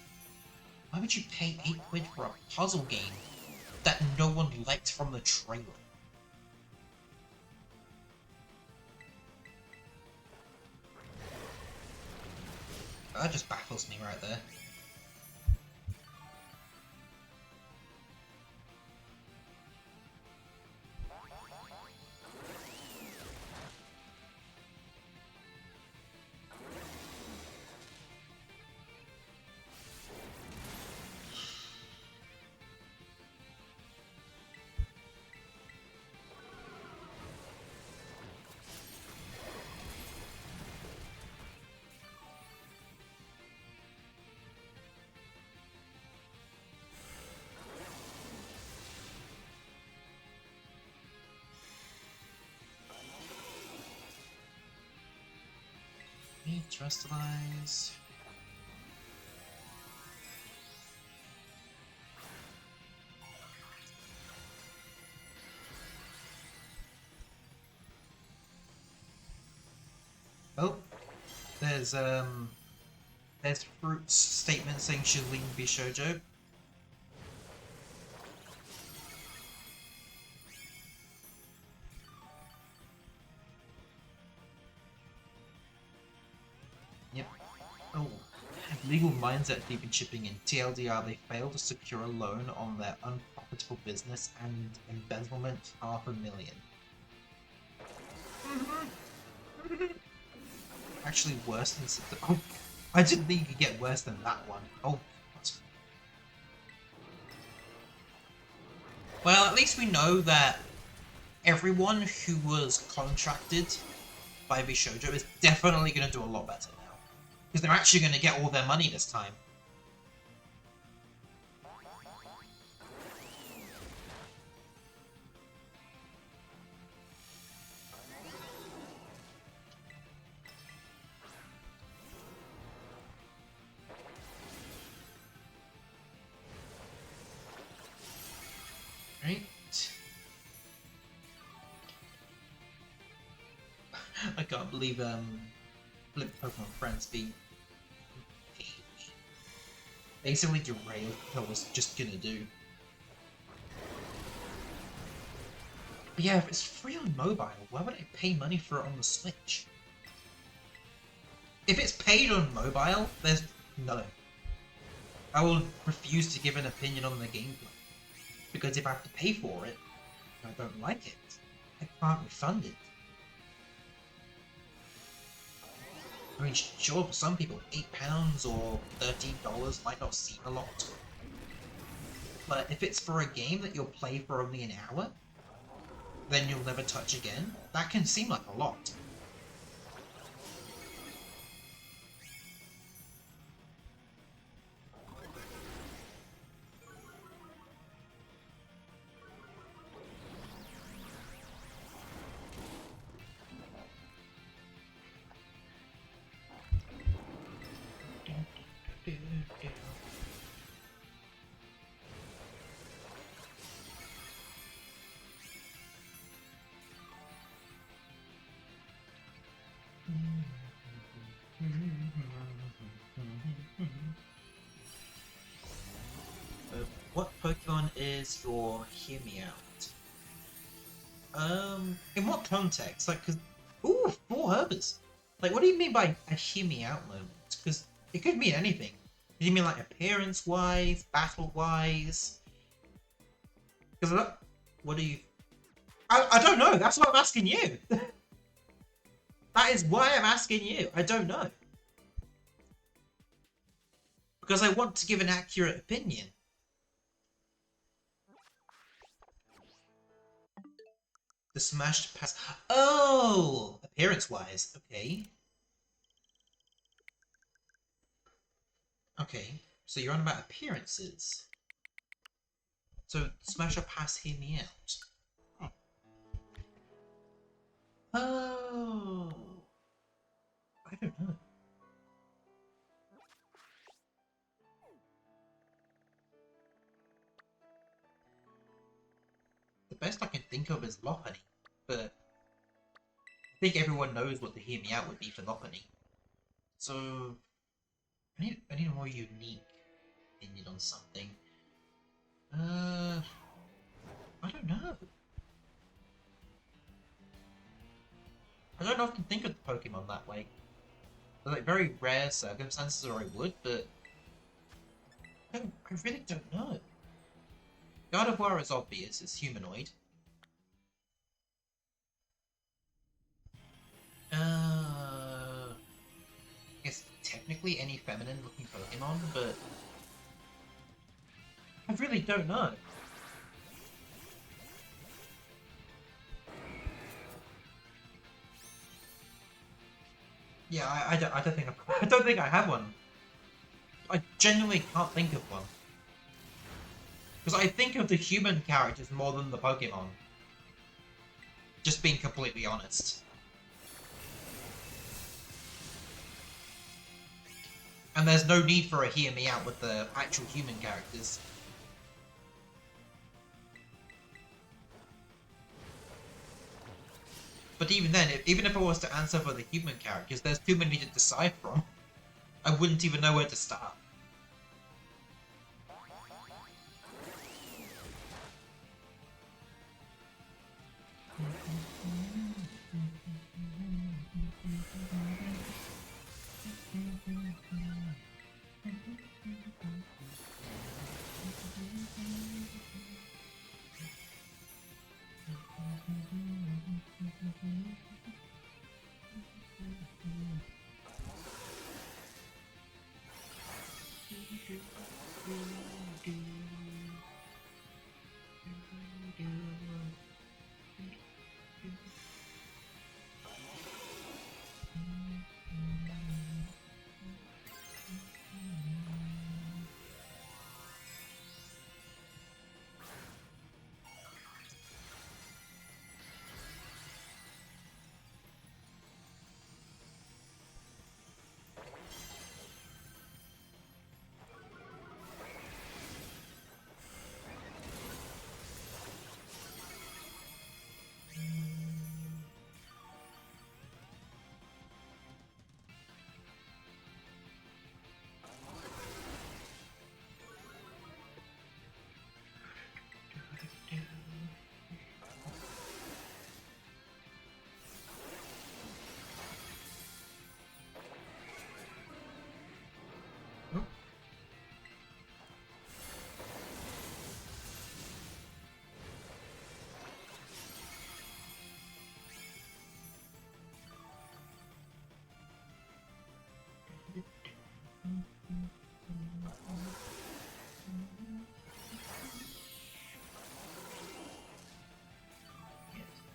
Why would you pay £8 for a puzzle game that no one liked from the trailer? That just baffles me right there. Terrestrialize. Oh, there's Fruit's statement saying she'll leave Bishojo. legal mindset they've been chipping in. TLDR, they failed to secure a loan on their unprofitable business and embezzlement $500,000. Actually worse than... Oh, I didn't think you could get worse than that one. Oh, well, at least we know that everyone who was contracted by Bishojo is definitely going to do a lot better now. Because they're actually going to get all their money this time. Right. I can't believe Pokemon Friends being basically derailed what I was just gonna do. But yeah, if it's free on mobile, why would I pay money for it on the Switch? If it's paid on mobile, there's no. I will refuse to give an opinion on the gameplay. Because if I have to pay for it, and I don't like it, I can't refund it. I mean, sure, for some people, £8 or $13 might not seem a lot. But if it's for a game that you'll play for only an hour, then you'll never touch again, that can seem like a lot. What Pokemon is your hear me out? In what context? Like, cause, ooh, 4 Herbers. Like, what do you mean by a hear me out moment? Because it could mean anything. Do you mean like appearance-wise, battle-wise? Because what do you? I don't know. That's what I'm asking you. That is why I'm asking you. I don't know. Because I want to give an accurate opinion. The smashed pass. Oh! Appearance-wise. Okay. Okay. So you're on about appearances. So smash or pass, hear me out. Oh. I don't know. The best I can think of is Lopunny, but I think everyone knows what the hear me out would be for Lopunny. So I need a more unique opinion on something. I don't know. I don't often think of the Pokemon that way. They're like very rare circumstances, or I would, but I really don't know. God of War is obvious, it's humanoid. I guess technically any feminine looking Pokemon, but I really don't know. Yeah, I don't think I don't think I have one. I genuinely can't think of one. Because I think of the human characters more than the Pokemon. Just being completely honest. And there's no need for a hear me out with the actual human characters. But even then, even if I was to answer for the human characters, there's too many to decide from. I wouldn't even know where to start.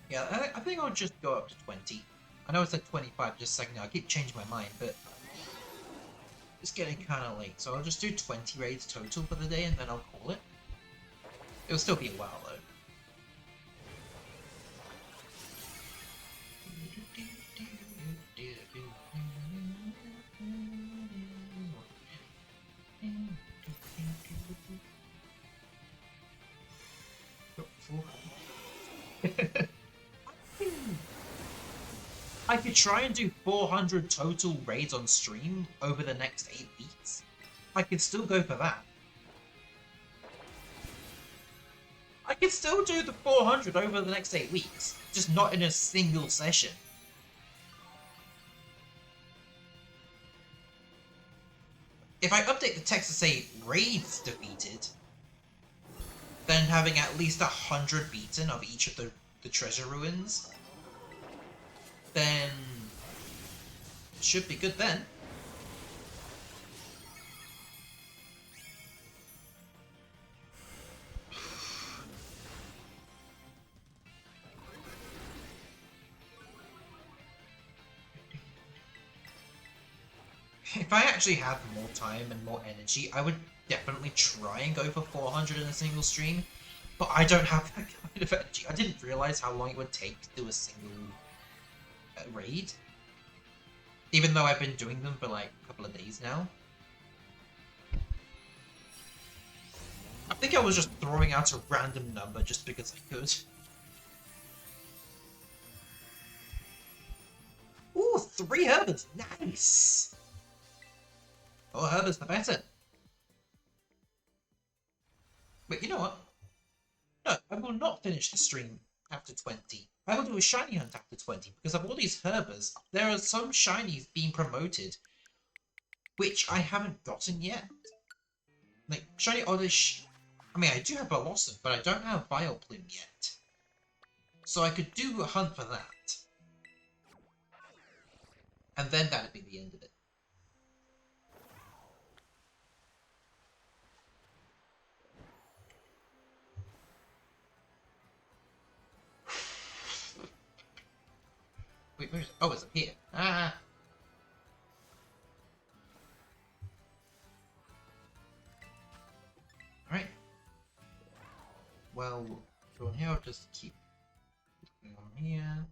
Yeah, I think I'll just go up to 20. I know it's like 25 just a second now. I keep changing my mind, but it's getting kind of late. So I'll just do 20 raids total for the day and then I'll call it. It'll still be a while though. I could try and do 400 total raids on stream over the next 8 weeks. I could still go for that. I could still do the 400 over the next 8 weeks, just not in a single session. If I update the text to say raids defeated, then having at least 100 beaten of each of the treasure ruins, then it should be good then. If I actually had more time and more energy, I would definitely try and go for 400 in a single stream, but I don't have that kind of energy. I didn't realize how long it would take to do a single raid, even though I've been doing them for like a couple of days now. I think I was just throwing out a random number just because I could. Ooh, 3 Herberts! Nice! More Herberts the better. But you know what? No, I will not finish the stream after 20. I will do a shiny hunt after 20, because of all these Herbers, there are some shinies being promoted, which I haven't gotten yet. Like, shiny Oddish... I mean, I do have Blossom, but I don't have Vileplume yet. So I could do a hunt for that. And then that'd be the end of it. Wait, where's it? Oh, it's up here. Ah! Alright. Well, from here I'll just keep looking on here.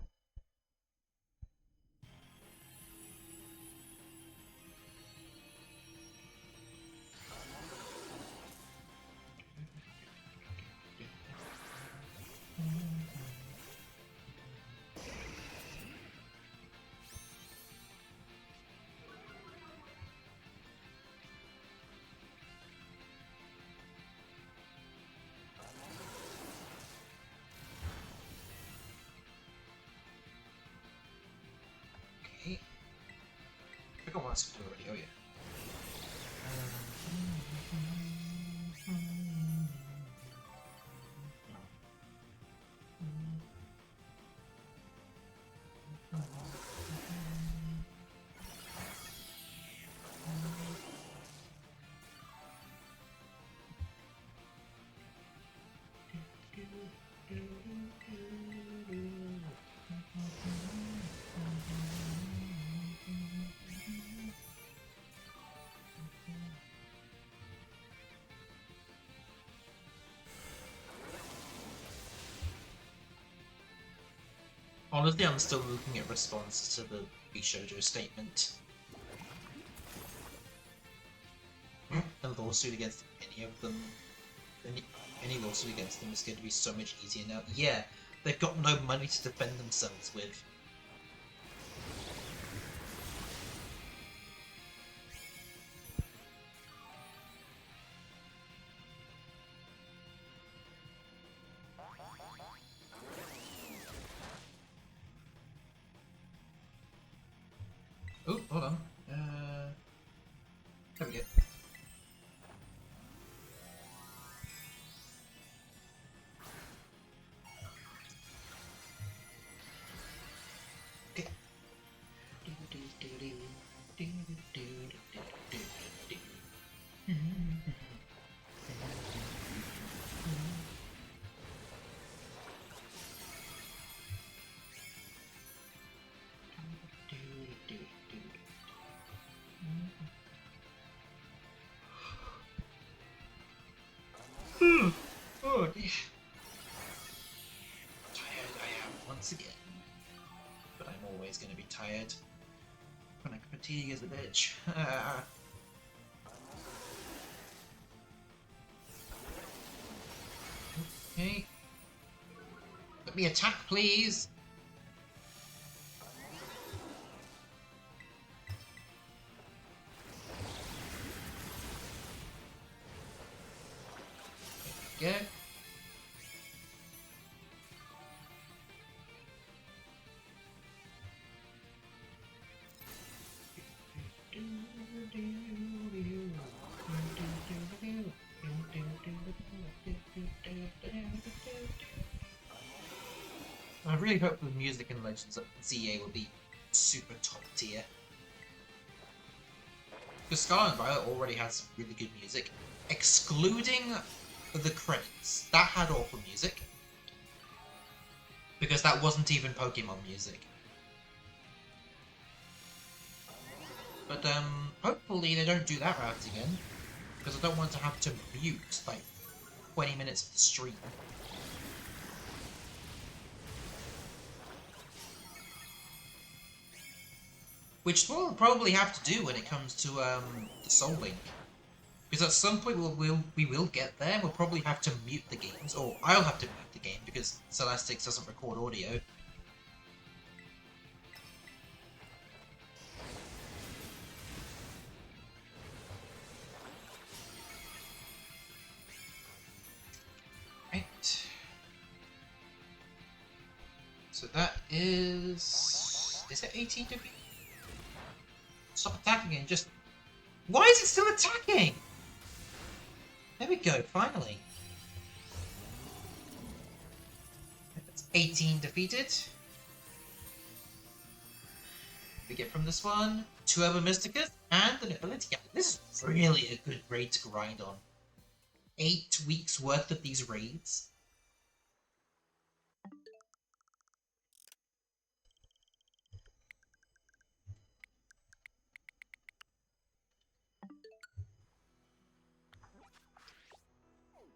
Okay. I got one already, oh yeah. Honestly, I'm still looking at responses to the Bishojo statement. A lawsuit against any of them, any lawsuit against them is going to be so much easier now. Yeah, they've got no money to defend themselves with. Oh, hold on. There we go. Okay. Oh dear. Tired I am once again. But I'm always going to be tired. Chronic fatigue is a bitch. Okay. Let me attack, please. There we go. I really hope the music in Legends of ZA will be super top tier. Because Scarlet and Violet already has some really good music, excluding the credits. That had awful music. Because that wasn't even Pokemon music. But hopefully they don't do that route again. Because I don't want to have to mute like 20 minutes of the stream. Which we'll probably have to do when it comes to the Soul Link. Because at some point we will get there, we'll probably have to mute the games, or I'll have to mute the game because Celestix doesn't record audio. Right. So that is it 18 to be? Stop attacking and just... Why is it still attacking? There we go, finally. That's 18 defeated. We get from this one 2 Urban Mysticas and an ability gap. This is really a good raid to grind on. 8 weeks worth of these raids.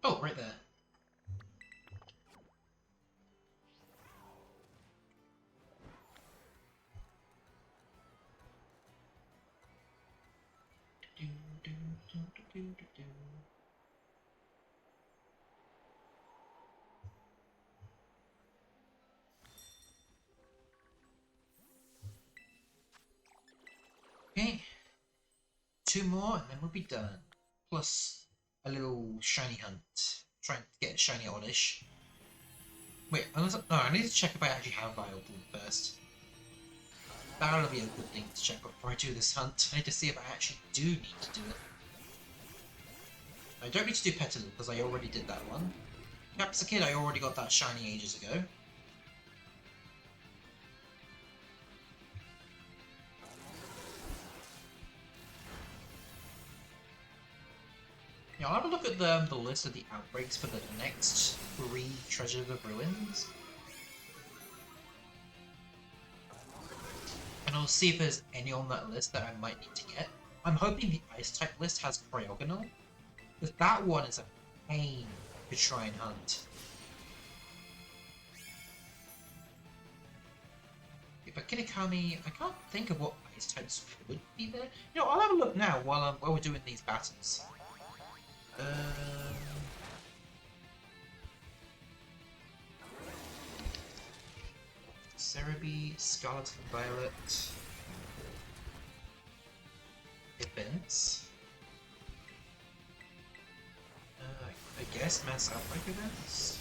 Oh, right there. Okay. 2 more and then we'll be done. Plus a little shiny hunt. Trying to get a shiny oddish. Wait, unless, no, I need to check if I actually have Vileplume first. That'll be a good thing to check before I do this hunt. I need to see if I actually do need to do it. I don't need to do Petaloo because I already did that one. Capsicid, I already got that shiny ages ago. Yeah, I'll have a look at the list of the outbreaks for the next 3 Treasures of Ruins. And I'll see if there's any on that list that I might need to get. I'm hoping the Ice-type list has Cryogonal, because that one is a pain to try and hunt. But Kinikami, I can't think of what Ice types would be there. You know, I'll have a look now while we're doing these battles. Cerebi, Scarlet and Violet. Events. I guess Mass Outbreak events?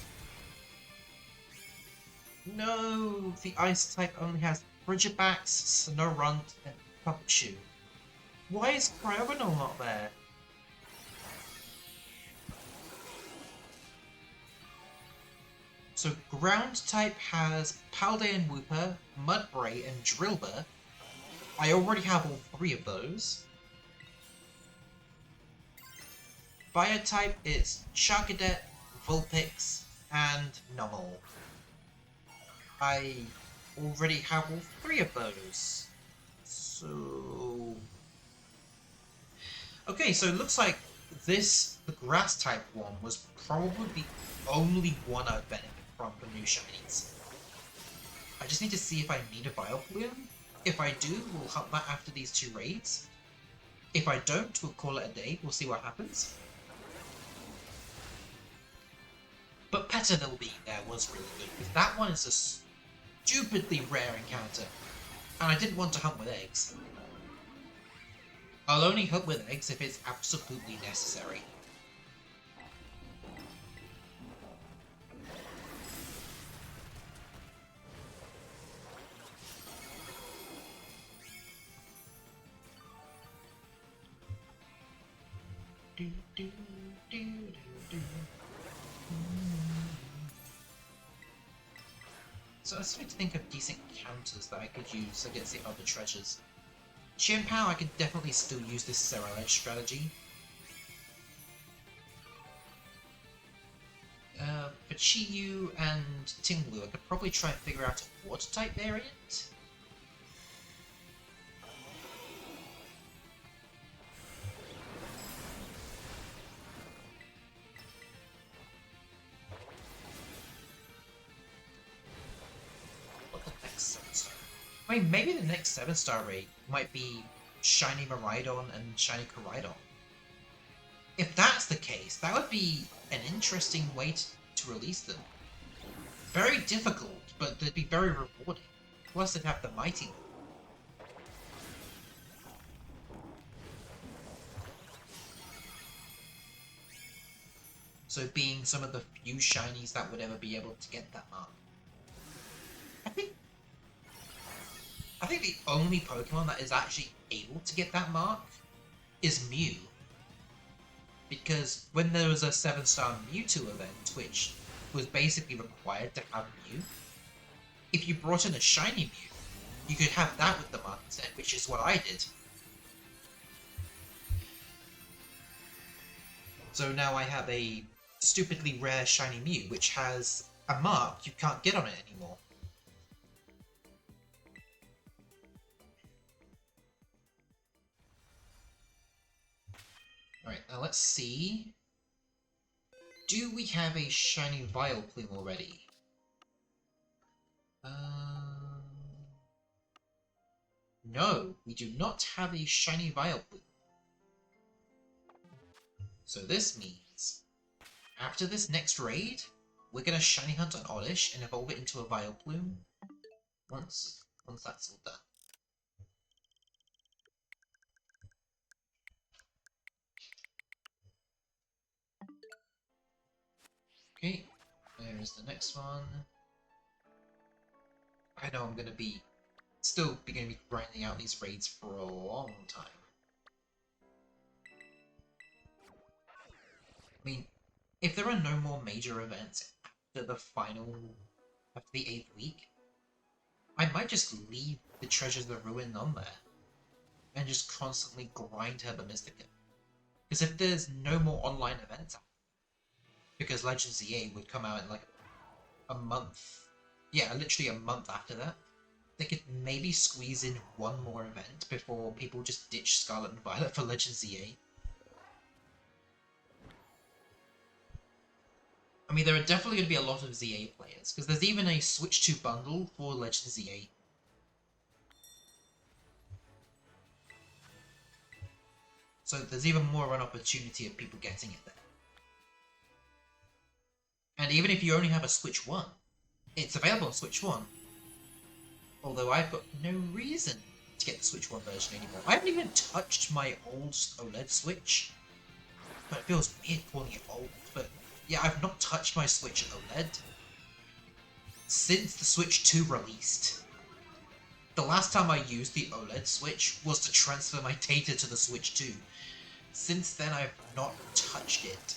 No! The Ice type only has Frigibax, Snorunt, and Puppetshoe. Why is Cryogonal not there? So Ground type has Paldean Wooper, Mudbray, and Drillbur. I already have all 3 of those. Fire type is Charcadet, Vulpix, and Numel. I already have all 3 of those. So... Okay, so it looks like the grass type one was probably the only one I'd benefit from the new shinies. I just need to see if I need a Vileplume. If I do, we'll hunt that after these 2 raids. If I don't, we'll call it a day. We'll see what happens. But Petaloo being there was really good, because that one is a stupidly rare encounter. And I didn't want to hunt with eggs. I'll only hunt with eggs if it's absolutely necessary. So I was trying to think of decent counters that I could use against the other treasures. Chien-Pao, I could definitely still use this Serral Edge strategy. For Chi-Yu and Tinglu, I could probably try and figure out a Water-type variant. I mean, maybe the next 7-star raid might be Shiny Miraidon and Shiny Koraidon. If that's the case, that would be an interesting way to release them. Very difficult, but they'd be very rewarding. Plus, they'd have the Mighty one. So being some of the few shinies that would ever be able to get that mark. I think the only Pokemon that is actually able to get that mark is Mew. Because when there was a 7-star Mewtwo event, which was basically required to have Mew, if you brought in a shiny Mew, you could have that with the mark instead, which is what I did. So now I have a stupidly rare shiny Mew, which has a mark you can't get on it anymore. Alright, now let's see. Do we have a shiny Vileplume already? No, we do not have a shiny Vileplume. So this means, after this next raid, we're gonna shiny hunt on Oddish and evolve it into a Vileplume once that's all done. Okay, there's the next one. I know I'm gonna be grinding out these raids for a long time. I mean, if there are no more major events after after the 8th week, I might just leave the Treasures of the Ruin on there and just constantly grind Herba Mystica. Because if there's no more online events, because Legends EA would come out in like a month, yeah, literally a month after that, they could maybe squeeze in one more event before people just ditch Scarlet and Violet for Legends EA. I mean, there are definitely going to be a lot of ZA players, because there's even a Switch 2 bundle for Legends ZA. So there's even more of an opportunity of people getting it there. And even if you only have a Switch 1, it's available on Switch 1. Although I've got no reason to get the Switch 1 version anymore. I haven't even touched my old OLED Switch. But it feels weird calling it old, but yeah, I've not touched my Switch OLED since the Switch 2 released. The last time I used the OLED Switch was to transfer my data to the Switch 2. Since then, I've not touched it.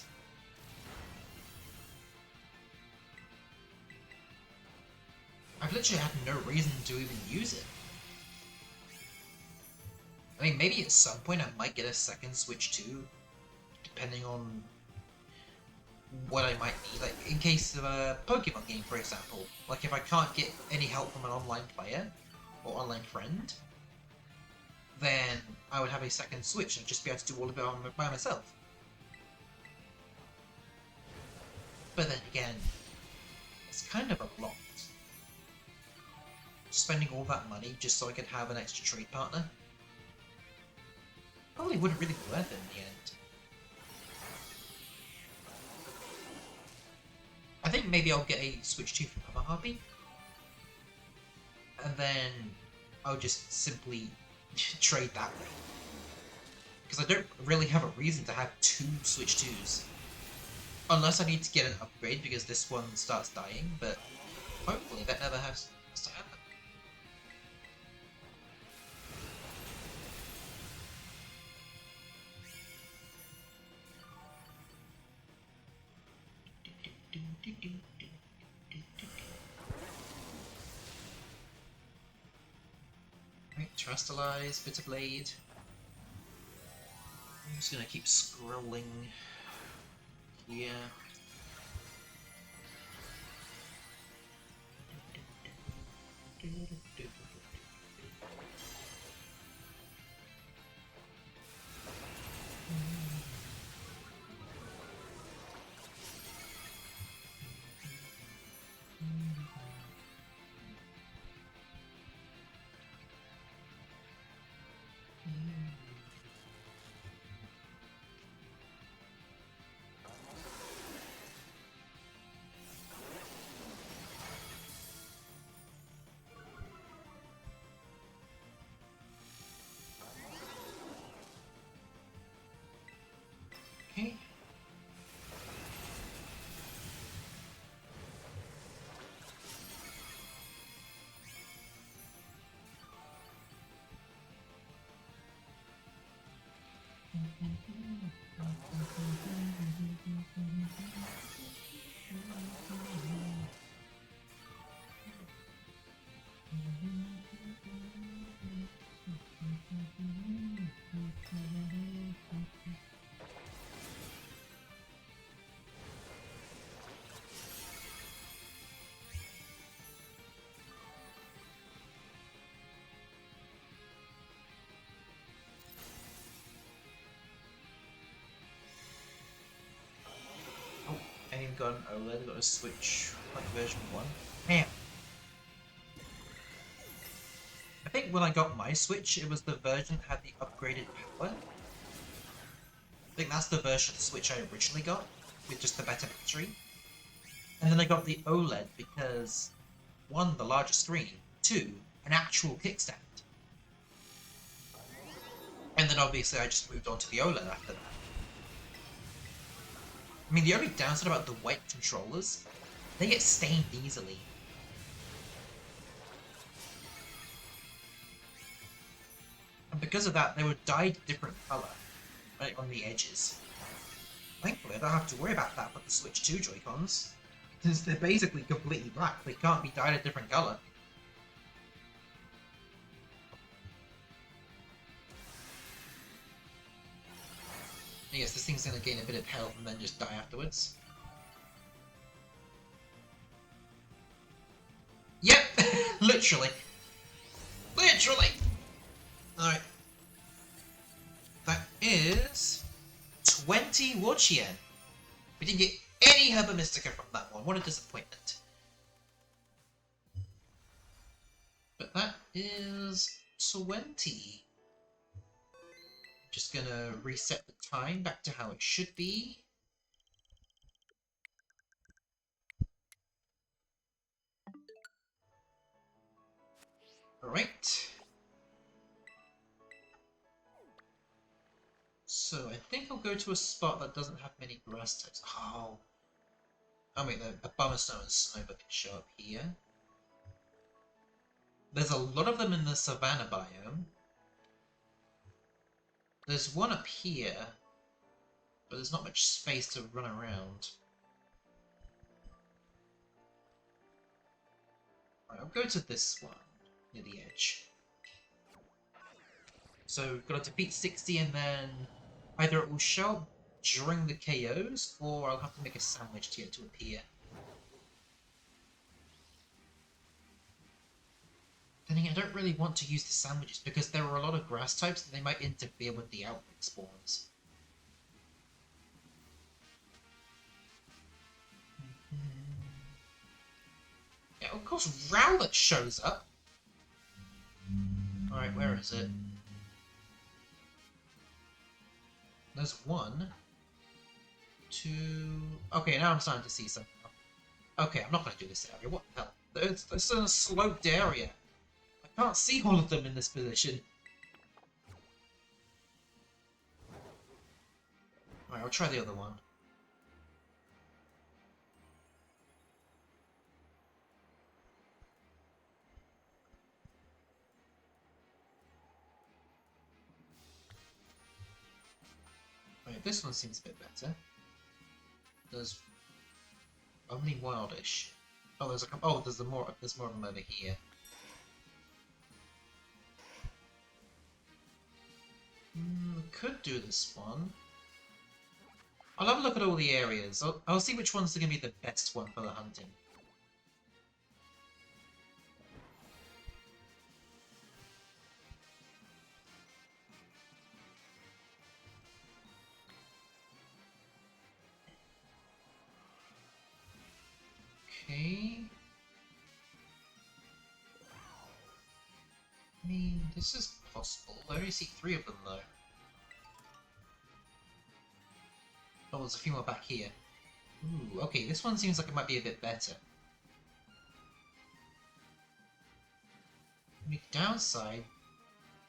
I've literally had no reason to even use it. I mean, maybe at some point I might get a second Switch 2, depending on what I might need. Like, in case of a Pokemon game, for example. Like, if I can't get any help from an online player, or online friend, then I would have a second Switch and just be able to do all of it by myself. But then again, it's kind of a lot. Spending all that money just so I could have an extra trade partner probably wouldn't really be worth it in the end. I think maybe I'll get a Switch 2 from Mama Harpy, and then I'll just simply trade that way. Because I don't really have a reason to have two Switch 2s. Unless I need to get an upgrade because this one starts dying, but hopefully that never has to happen. Right, Terastallize, Bitter Blade. I'm just gonna keep scrolling here. Okay. I ain't got an OLED, got a Switch, like version 1. Man! I think when I got my Switch, it was the version that had the upgraded OLED. I think that's the version of the Switch I originally got, with just the better battery. And then I got the OLED because, 1, the larger screen, 2, an actual kickstand. And then obviously I just moved on to the OLED after that. I mean, the only downside about the white controllers, they get stained easily. And because of that, they were dyed a different colour, right, on the edges. Thankfully, I don't have to worry about that with the Switch 2 Joy-Cons, since they're basically completely black. They can't be dyed a different colour. Yes, this thing's gonna gain a bit of health and then just die afterwards. Yep! Literally. Literally! Alright. That is 20 Wachien. We didn't get any Herba Mystica from that one. What a disappointment. But that is 20. Just gonna reset the time back to how it should be. Alright. So I think I'll go to a spot that doesn't have many grass types. Oh. Oh wait, a bummer snow and snow can show up here. There's a lot of them in the savanna biome. There's one up here, but there's not much space to run around. Right, I'll go to this one, near the edge. So, gotta defeat 60 and then either it will show up during the KOs, or I'll have to make a sandwich to get it to appear. Then again, I don't really want to use the sandwiches because there are a lot of grass types and they might interfere with the outbreak spawns. Yeah, of course, Rowlet shows up. Alright, where is it? There's 1, 2... Okay, now I'm starting to see something. Okay, I'm not going to do this area. What the hell? It's in a sloped area. I can't see all of them in this position. Alright, I'll try the other one. Right, this one seems a bit better. There's only wildish. Oh, there's more of them over here. Could do this one. I'll have a look at all the areas. I'll see which ones are going to be the best one for the hunting. Okay. I mean, this is possible. I only see 3 of them, though. Oh, there's a few more back here. Ooh, okay, this one seems like it might be a bit better. The downside,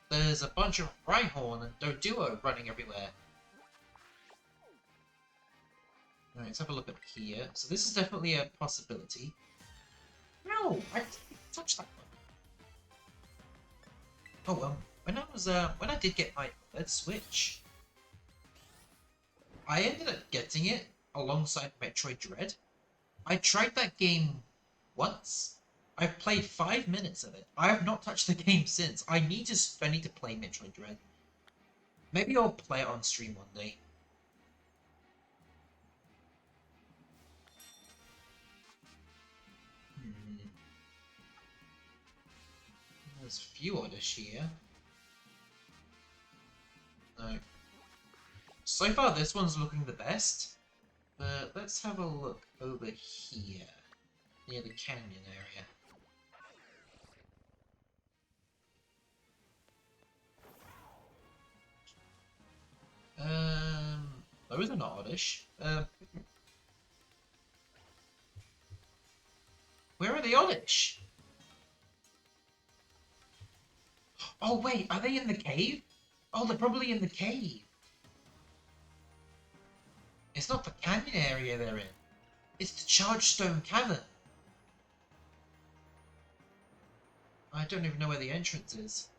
there's a bunch of Rhyhorn and Doduo running everywhere. Alright, let's have a look up here. So this is definitely a possibility. No! I didn't touch that one. Oh, when I did get my OLED Switch, I ended up getting it alongside Metroid Dread. I tried that game once. I've played 5 minutes of it. I have not touched the game since. I need to play Metroid Dread. Maybe I'll play it on stream one day. There's a few oddish here. No. So far, this one's looking the best. But let's have a look over here, near the canyon area. Those are not oddish. Where are the oddish? Oh wait, are they in the cave? Oh, they're probably in the cave. It's not the canyon area they're in. It's the Chargestone Cavern. I don't even know where the entrance is.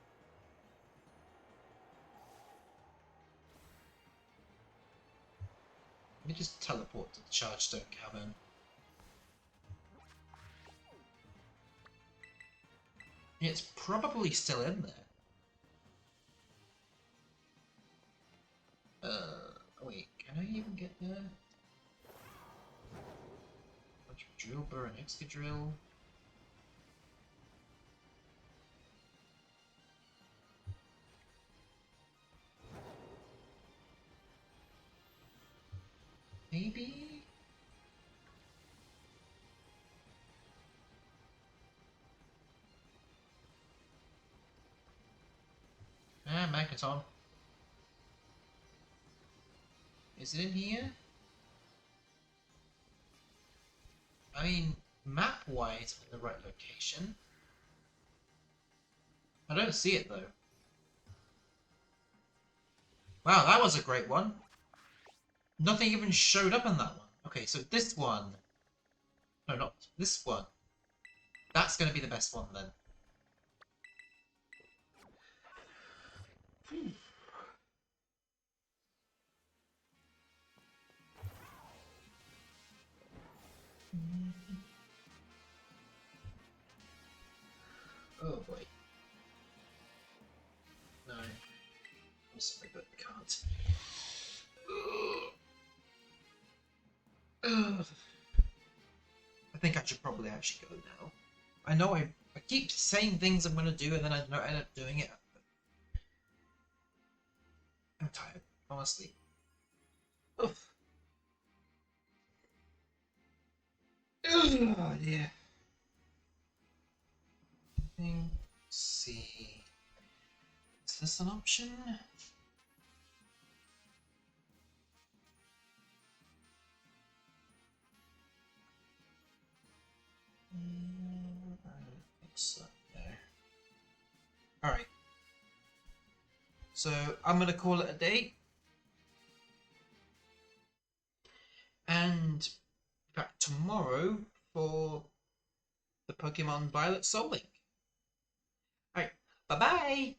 me just teleport to the Charge Stone Cavern. It's probably still in there. Wait, can I even get there? Drill burr and Excadrill. Maybe? Ah, Magneton. Is it in here? I mean, map-wise, I'm in the right location. I don't see it, though. Wow, that was a great one. Nothing even showed up on that one. Okay, so this one. No, not this one. That's going to be the best one, then. Oh boy. No. I'm sorry, but I can't. I think I should probably actually go now. I know I keep saying things I'm going to do and then I don't end up doing it. I'm tired, honestly. Oof. Oh dear. Let's see. Is this an option? I don't think so. No. Alright. So I'm gonna call it a day. And back tomorrow for the Pokemon Violet Soul Link. Alright, bye bye!